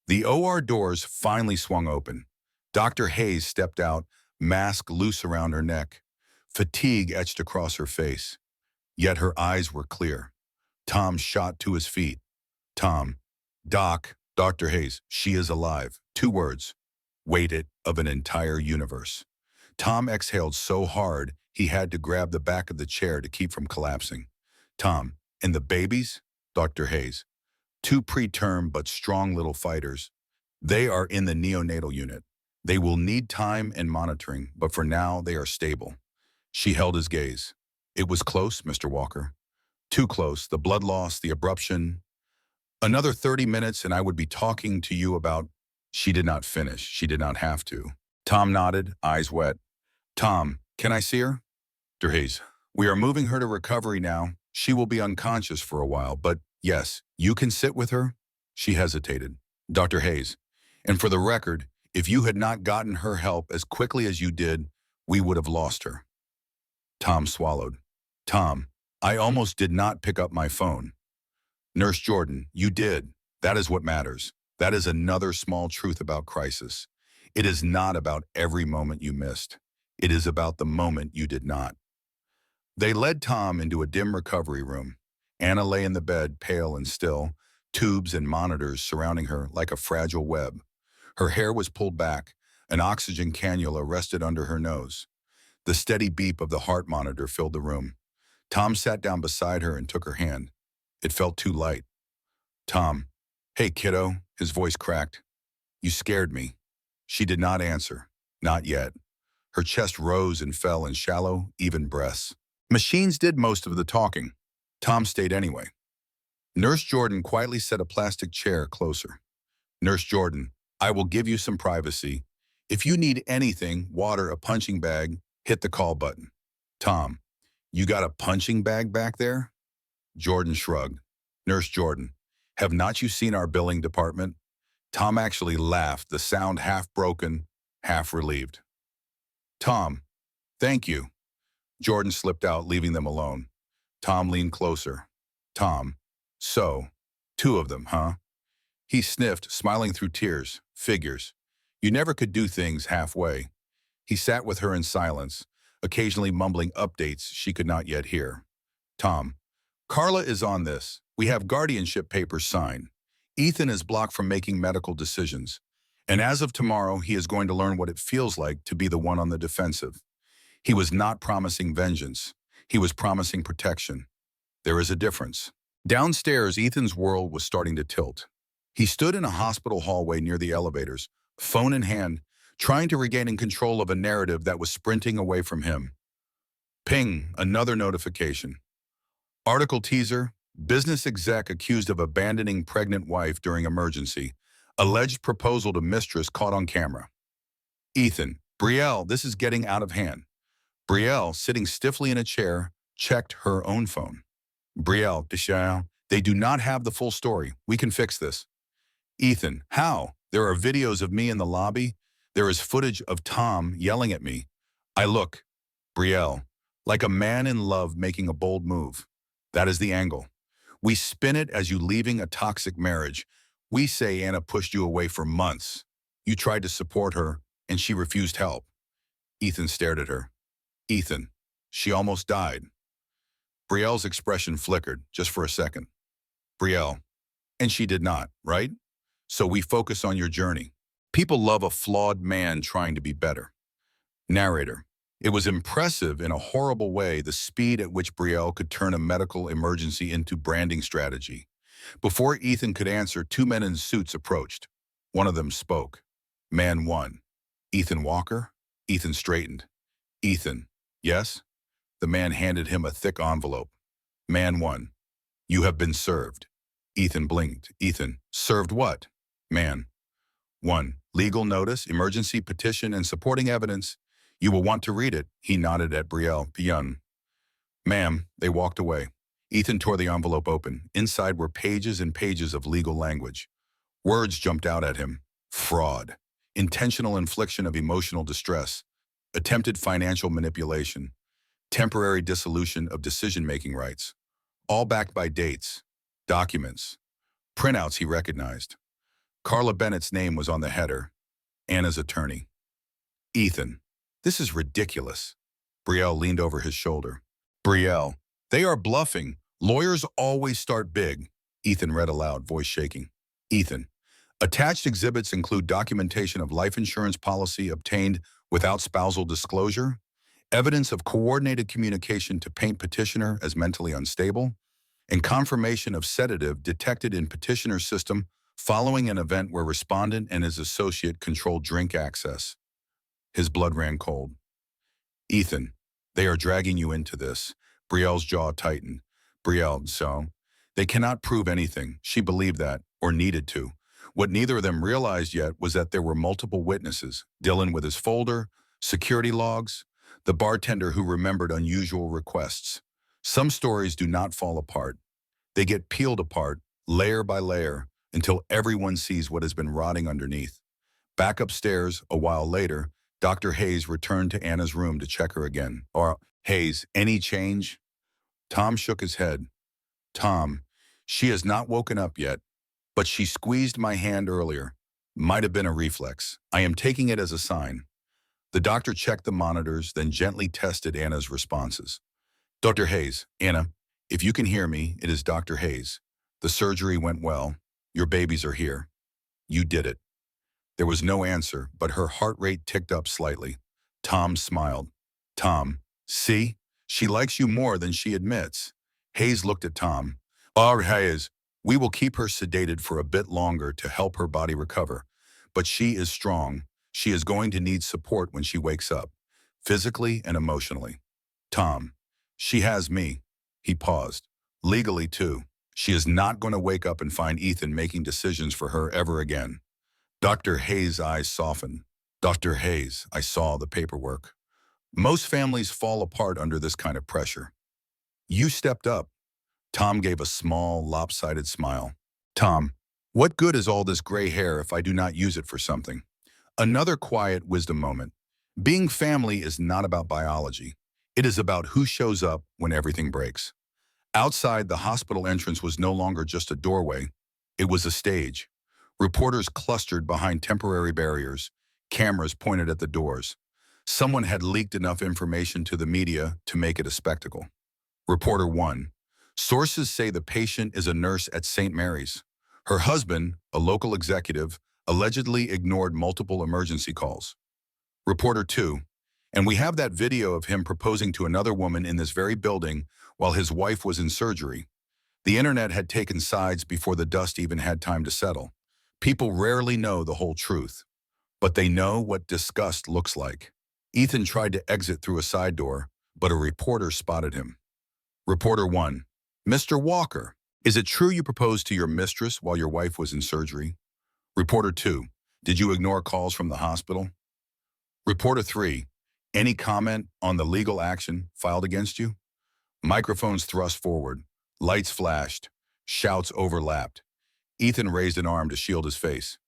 Speaker 1: The OR doors finally swung open. Dr. Hayes stepped out, mask loose around her neck. Fatigue etched across her face. Yet her eyes were clear. Tom shot to his feet. Tom, Doc, Dr. Hayes, she is alive. 2 words. Weighted of an entire universe. Tom exhaled so hard he had to grab the back of the chair to keep from collapsing. Tom, and the babies? Dr. Hayes. 2 preterm but strong little fighters. They are in the neonatal unit. They will need time and monitoring, but for now they are stable. She held his gaze. It was close, Mr. Walker. Too close, the blood loss, the abruption. Another 30 minutes and I would be talking to you about... She did not finish. She did not have to. Tom nodded, eyes wet. Tom, can I see her? Dr. Hayes, we are moving her to recovery now. She will be unconscious for a while, but yes, you can sit with her? She hesitated. Dr. Hayes, and for the record, if you had not gotten her help as quickly as you did, we would have lost her. Tom swallowed. Tom, I almost did not pick up my phone. Nurse Jordan, you did. That is what matters. That is another small truth about crisis. It is not about every moment you missed. It is about the moment you did not. They led Tom into a dim recovery room. Anna lay in the bed, pale and still, tubes and monitors surrounding her like a fragile web. Her hair was pulled back, an oxygen cannula rested under her nose. The steady beep of the heart monitor filled the room. Tom sat down beside her and took her hand. It felt too light. Tom, hey kiddo, his voice cracked. You scared me. She did not answer. Not yet. Her chest rose and fell in shallow, even breaths. Machines did most of the talking. Tom stayed anyway. Nurse Jordan quietly set a plastic chair closer. Nurse Jordan, I will give you some privacy. If you need anything, water, a punching bag, hit the call button. Tom, you got a punching bag back there? Jordan shrugged. Nurse Jordan, have not you seen our billing department? Tom actually laughed, the sound half broken, half relieved. Tom, thank you. Jordan slipped out, leaving them alone. Tom leaned closer. Tom, so, 2 of them, huh? He sniffed, smiling through tears. Figures. You never could do things halfway. He sat with her in silence, occasionally mumbling updates she could not yet hear. Tom, Carla is on this. We have guardianship papers signed. Ethan is blocked from making medical decisions. And as of tomorrow, he is going to learn what it feels like to be the one on the defensive. He was not promising vengeance. He was promising protection. There is a difference. Downstairs, Ethan's world was starting to tilt. He stood in a hospital hallway near the elevators, phone in hand, trying to regain control of a narrative that was sprinting away from him. Ping, another notification. Article teaser, Business exec accused of abandoning pregnant wife during emergency. Alleged proposal to mistress caught on camera. Ethan, Brielle, this is getting out of hand. Brielle, sitting stiffly in a chair, checked her own phone. Brielle, Deschamps, they do not have the full story. We can fix this. Ethan, how? There are videos of me in the lobby. There is footage of Tom yelling at me. I look. Brielle, like a man in love making a bold move. That is the angle. We spin it as you leaving a toxic marriage. We say Anna pushed you away for months. You tried to support her, and she refused help. Ethan stared at her. Ethan, she almost died. Brielle's expression flickered, just for a second. Brielle, and she did not, right? So we focus on your journey. People love a flawed man trying to be better. Narrator, it was impressive in a horrible way the speed at which Brielle could turn a medical emergency into branding strategy. Before Ethan could answer, two men in suits approached. One of them spoke. Man one. Ethan Walker? Ethan straightened. Ethan, yes? The man handed him a thick envelope. Man one. You have been served. Ethan blinked. Ethan, served what? Man. 1. Legal notice, emergency petition, and supporting evidence. You will want to read it. He nodded at Brielle. Beyond. Ma'am, they walked away. Ethan tore the envelope open. Inside were pages and pages of legal language. Words jumped out at him. Fraud. Intentional infliction of emotional distress. Attempted financial manipulation. Temporary dissolution of decision-making rights. All backed by dates. Documents. Printouts he recognized. Carla Bennett's name was on the header. Anna's attorney. Ethan, this is ridiculous. Brielle leaned over his shoulder. Brielle, they are bluffing. Lawyers always start big. Ethan read aloud, voice shaking. Ethan, attached exhibits include documentation of life insurance policy obtained without spousal disclosure, evidence of coordinated communication to paint petitioner as mentally unstable, and confirmation of sedative detected in petitioner's system following an event where respondent and his associate controlled drink access. His blood ran cold. Ethan, they are dragging you into this. Brielle's jaw tightened. Brielle, so? They cannot prove anything. She believed that, or needed to. What neither of them realized yet was that there were multiple witnesses. Dylan with his folder, security logs, the bartender who remembered unusual requests. Some stories do not fall apart. They get peeled apart, layer by layer, until everyone sees what has been rotting underneath. Back upstairs, a while later, Dr. Hayes returned to Anna's room to check her again. Hayes, any change? Tom shook his head. Tom, she has not woken up yet, but she squeezed my hand earlier. Might have been a reflex. I am taking it as a sign. The doctor checked the monitors, then gently tested Anna's responses. Dr. Hayes, Anna, if you can hear me, it is Dr. Hayes. The surgery went well. Your babies are here. You did it. There was no answer, but her heart rate ticked up slightly. Tom smiled. Tom, see? She likes you more than she admits. Hayes looked at Tom. Hayes, we will keep her sedated for a bit longer to help her body recover. But she is strong. She is going to need support when she wakes up, physically and emotionally. Tom, she has me. He paused. Legally, too. She is not going to wake up and find Ethan making decisions for her ever again. Dr. Hayes' eyes softened. Dr. Hayes, I saw the paperwork. Most families fall apart under this kind of pressure. You stepped up. Tom gave a small, lopsided smile. Tom, what good is all this gray hair if I do not use it for something? Another quiet wisdom moment. Being family is not about biology. It is about who shows up when everything breaks. Outside, the hospital entrance was no longer just a doorway. It was a stage. Reporters clustered behind temporary barriers. Cameras pointed at the doors. Someone had leaked enough information to the media to make it a spectacle. Reporter 1. Sources say the patient is a nurse at St. Mary's. Her husband, a local executive, allegedly ignored multiple emergency calls. Reporter 2. And we have that video of him proposing to another woman in this very building while his wife was in surgery. The internet had taken sides before the dust even had time to settle. People rarely know the whole truth, but they know what disgust looks like. Ethan tried to exit through a side door, but a reporter spotted him. Reporter 1. Mr. Walker, Is it true you proposed to your mistress while your wife was in surgery? Reporter 2. Did you ignore calls from the hospital? Reporter 3. Any comment on the legal action filed against you? Microphones thrust forward. Lights flashed. Shouts overlapped. Ethan raised an arm to shield his face.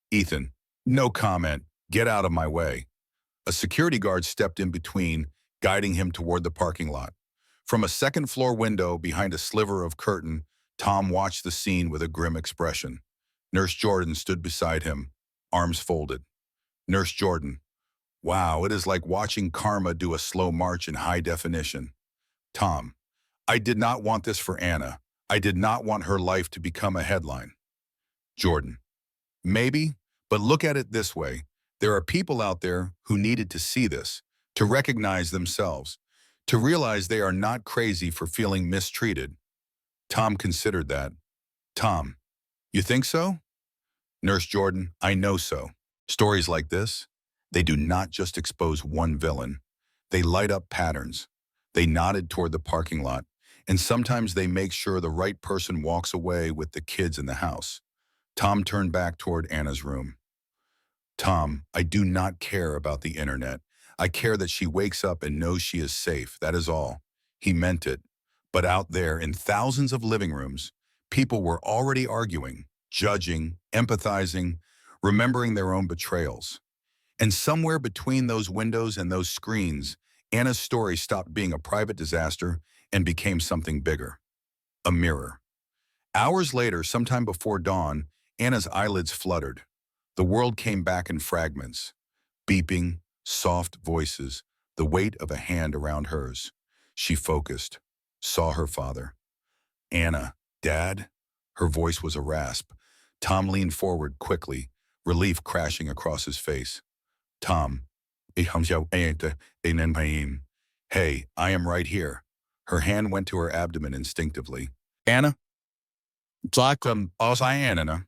Speaker 1: Ethan, no comment. Get out of my way. A security guard stepped in between, guiding him toward the parking lot. From a second-floor window behind a sliver of curtain, Tom watched the scene with a grim expression. Nurse Jordan stood beside him, arms folded. Nurse Jordan, wow, it is like watching karma do a slow march in high definition. Tom, I did not want this for Anna. I did not want her life to become a headline. Jordan, maybe, but look at it this way. There are people out there who needed to see this, to recognize themselves, to realize they are not crazy for feeling mistreated. Tom considered that. Tom, you think so? Nurse Jordan, I know so. Stories like this, they do not just expose one villain. They light up patterns. They nodded toward the parking lot, and sometimes they make sure the right person walks away with the kids in the house. Tom turned back toward Anna's room. Tom, I do not care about the internet. I care that she wakes up and knows she is safe, that is all. He meant it. But out there in thousands of living rooms, people were already arguing, judging, empathizing, remembering their own betrayals. And somewhere between those windows and those screens, Anna's story stopped being a private disaster and became something bigger. A mirror. Hours later, sometime before dawn, Anna's eyelids fluttered. The world came back in fragments. Beeping, soft voices, the weight of a hand around hers. She focused, saw her father. Anna, Dad? Her voice was a rasp. Tom leaned forward quickly, relief crashing across his face. Tom, hey, I am right here. Her hand went to her abdomen instinctively. Anna? Anna.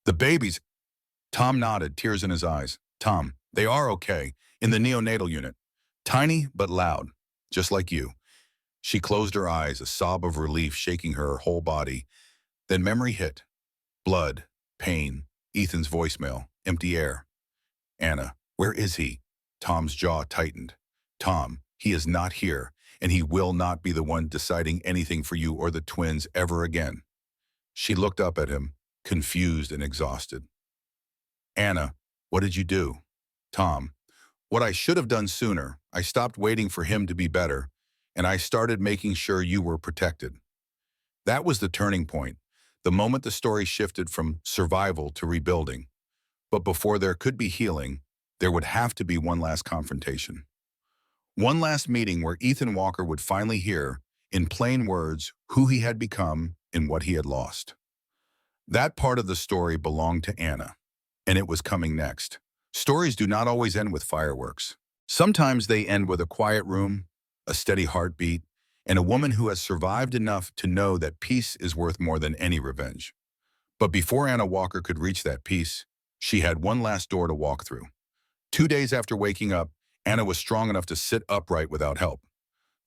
Speaker 1: The babies. Tom nodded, tears in his eyes. Tom, they are okay, in the neonatal unit. Tiny but loud, just like you. She closed her eyes, a sob of relief shaking her whole body. Then memory hit. Blood, pain, Ethan's voicemail, empty air. Anna, where is he? Tom's jaw tightened. Tom, he is not here, and he will not be the one deciding anything for you or the twins ever again. She looked up at him, confused and exhausted. Anna, what did you do? Tom, what I should have done sooner. I stopped waiting for him to be better, and I started making sure you were protected. That was the turning point, the moment the story shifted from survival to rebuilding. But before there could be healing, there would have to be one last confrontation. One last meeting where Ethan Walker would finally hear, in plain words, who he had become and what he had lost. That part of the story belonged to Anna, and it was coming next. Stories do not always end with fireworks. Sometimes they end with a quiet room, a steady heartbeat, and a woman who has survived enough to know that peace is worth more than any revenge. But before Anna Walker could reach that peace, she had one last door to walk through. 2 days after waking up, Anna was strong enough to sit upright without help.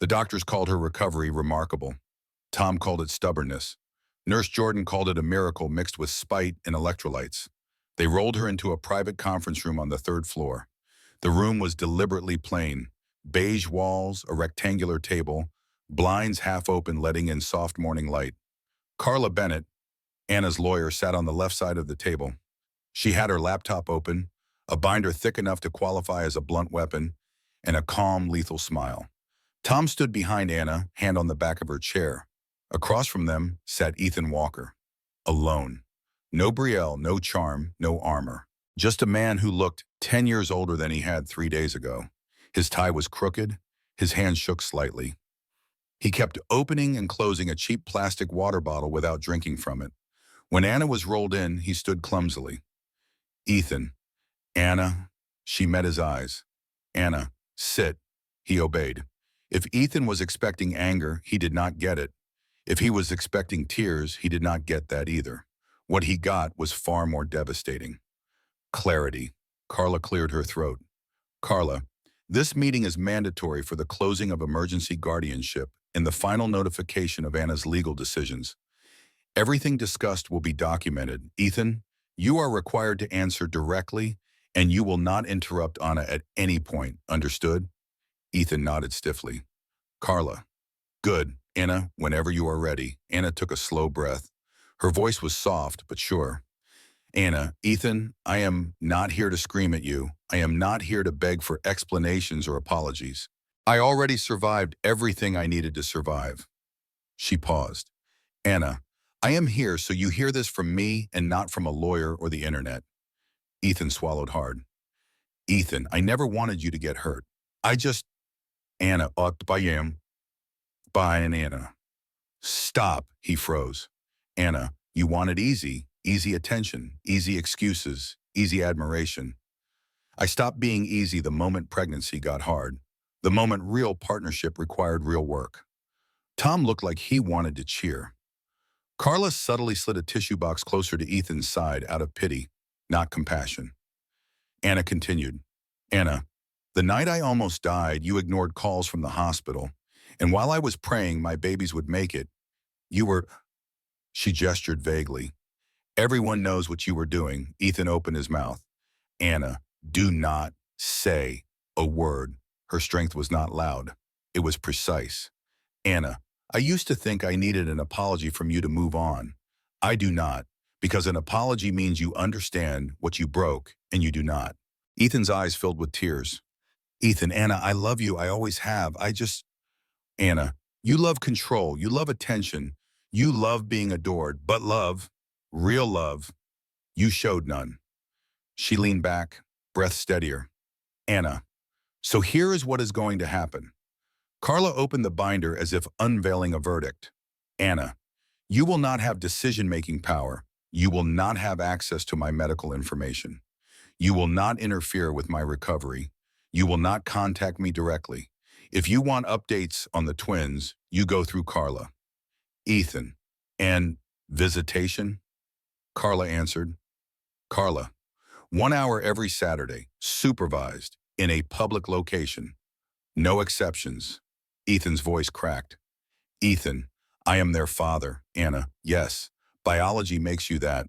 Speaker 1: The doctors called her recovery remarkable. Tom called it stubbornness. Nurse Jordan called it a miracle mixed with spite and electrolytes. They rolled her into a private conference room on the 3rd floor. The room was deliberately plain. Beige walls, a rectangular table, blinds half open letting in soft morning light. Carla Bennett, Anna's lawyer, sat on the left side of the table. She had her laptop open, a binder thick enough to qualify as a blunt weapon, and a calm, lethal smile. Tom stood behind Anna, hand on the back of her chair. Across from them sat Ethan Walker, alone. No Brielle, no charm, no armor. Just a man who looked 10 years older than he had 3 days ago. His tie was crooked, his hand shook slightly. He kept opening and closing a cheap plastic water bottle without drinking from it. When Anna was rolled in, he stood clumsily. Ethan. Anna. She met his eyes. Anna, sit. He obeyed. If Ethan was expecting anger, he did not get it. If he was expecting tears, he did not get that either. What he got was far more devastating. Clarity. Carla cleared her throat. Carla, this meeting is mandatory for the closing of emergency guardianship and the final notification of Anna's legal decisions. Everything discussed will be documented. Ethan, you are required to answer directly, and you will not interrupt Anna at any point. Understood? Ethan nodded stiffly. Carla. Good. Anna, whenever you are ready. Anna took a slow breath. Her voice was soft, but sure. Anna, Ethan, I am not here to scream at you. I am not here to beg for explanations or apologies. I already survived everything I needed to survive. She paused. Anna, I am here so you hear this from me and not from a lawyer or the internet. Ethan swallowed hard. Ethan, I never wanted you to get hurt. I just, Anna, by an Anna. Stop, he froze. Anna, you wanted easy, easy attention, easy excuses, easy admiration. I stopped being easy the moment pregnancy got hard, the moment real partnership required real work. Tom looked like he wanted to cheer. Carla subtly slid a tissue box closer to Ethan's side out of pity, not compassion. Anna continued. Anna, the night I almost died, you ignored calls from the hospital, and while I was praying my babies would make it, you were... She gestured vaguely. Everyone knows what you were doing. Ethan opened his mouth. Anna, do not say a word. Her strength was not loud. It was precise. Anna, I used to think I needed an apology from you to move on. I do not, because an apology means you understand what you broke, and you do not. Ethan's eyes filled with tears. Ethan, Anna, I love you. I always have. Anna, you love control. You love attention. You love being adored. But love, real love, you showed none. She leaned back, breath steadier. Anna, so here is what is going to happen. Carla opened the binder as if unveiling a verdict. Anna, you will not have decision-making power. You will not have access to my medical information. You will not interfere with my recovery. You will not contact me directly. If you want updates on the twins, you go through Carla. Ethan. And visitation? Carla answered. Carla, 1 hour every Saturday, supervised, in a public location. No exceptions. Ethan's voice cracked. Ethan, I am their father. Anna, yes, biology makes you that.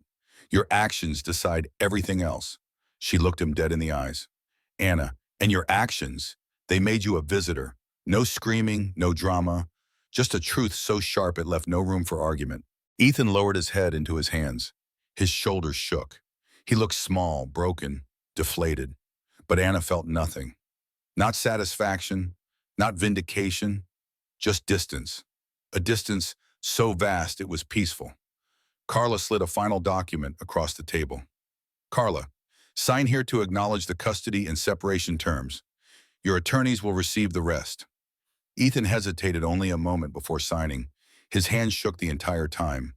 Speaker 1: Your actions decide everything else. She looked him dead in the eyes. Anna, and your actions, they made you a visitor. No screaming, no drama, just a truth so sharp it left no room for argument. Ethan lowered his head into his hands. His shoulders shook. He looked small, broken, deflated. But Anna felt nothing. Not satisfaction, not vindication, just distance. A distance so vast it was peaceful. Carla slid a final document across the table. Carla, sign here to acknowledge the custody and separation terms. Your attorneys will receive the rest. Ethan hesitated only a moment before signing. His hands shook the entire time.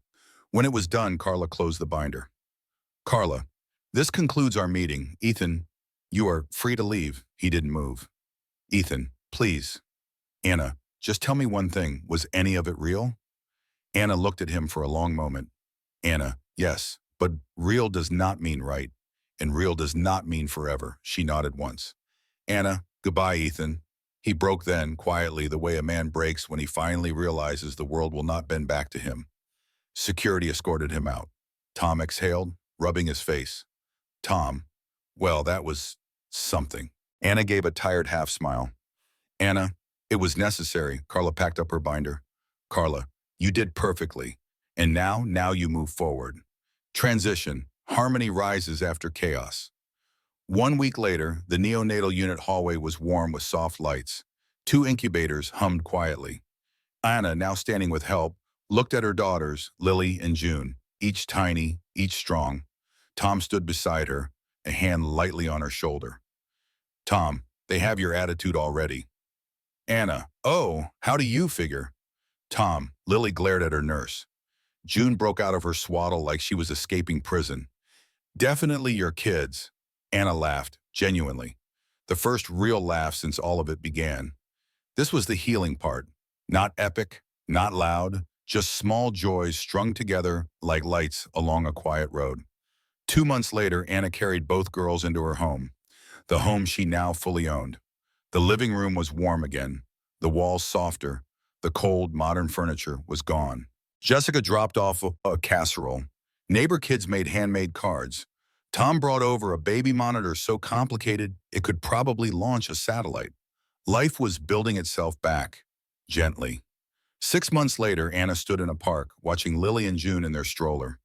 Speaker 1: When it was done, Carla closed the binder. Carla, this concludes our meeting. Ethan, you are free to leave. He didn't move. Ethan, please. Anna, just tell me one thing. Was any of it real? Anna looked at him for a long moment. Anna, yes, but real does not mean right, and real does not mean forever. She nodded once. Anna, goodbye, Ethan. He broke then, quietly, the way a man breaks when he finally realizes the world will not bend back to him. Security escorted him out. Tom exhaled, rubbing his face. Tom, well, that was something. Anna gave a tired half smile. Anna, it was necessary. Carla packed up her binder. Carla, you did perfectly. And now you move forward. Transition. Harmony rises after chaos. 1 week later, the neonatal unit hallway was warm with soft lights. 2 incubators hummed quietly. Anna, now standing with help, looked at her daughters, Lily and June, each tiny, each strong. Tom stood beside her, a hand lightly on her shoulder. Tom, they have your attitude already. Anna, oh, how do you figure? Tom, Lily glared at her nurse. June broke out of her swaddle like she was escaping prison. Definitely your kids. Anna laughed, genuinely. The first real laugh since all of it began. This was the healing part. Not epic, not loud, just small joys strung together like lights along a quiet road. 2 months later, Anna carried both girls into her home, the home she now fully owned. The living room was warm again, the walls softer, the cold, modern furniture was gone. Jessica dropped off a casserole. Neighbor kids made handmade cards. Tom brought over a baby monitor so complicated it could probably launch a satellite. Life was building itself back, gently. 6 months later, Anna stood in a park, watching Lily and June in their stroller.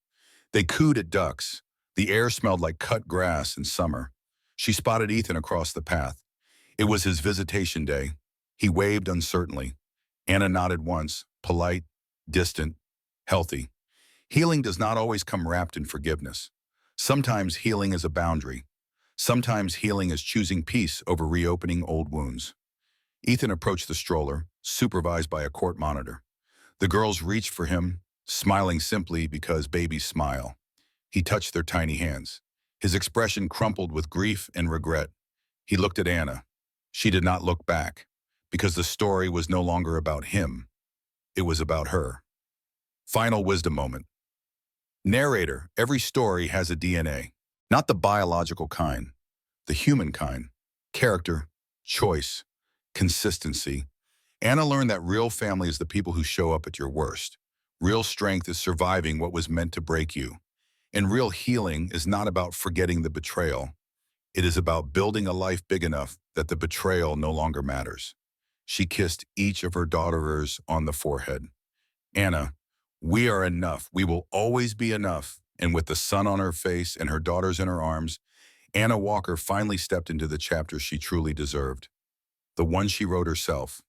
Speaker 1: They cooed at ducks. The air smelled like cut grass in summer. She spotted Ethan across the path. It was his visitation day. He waved uncertainly. Anna nodded once, polite, distant, healthy. Healing does not always come wrapped in forgiveness. Sometimes healing is a boundary. Sometimes healing is choosing peace over reopening old wounds. Ethan approached the stroller, supervised by a court monitor. The girls reached for him, smiling simply because babies smile. He touched their tiny hands. His expression crumpled with grief and regret. He looked at Anna. She did not look back, because the story was no longer about him. It was about her. Final wisdom moment. Narrator, every story has a DNA. Not the biological kind, the human kind. Character, choice, consistency. Anna learned that real family is the people who show up at your worst. Real strength is surviving what was meant to break you. And real healing is not about forgetting the betrayal. It is about building a life big enough that the betrayal no longer matters. She kissed each of her daughterers on the forehead. Anna, we are enough. We will always be enough. And with the sun on her face and her daughters in her arms, Anna Walker finally stepped into the chapter she truly deserved. The one she wrote herself.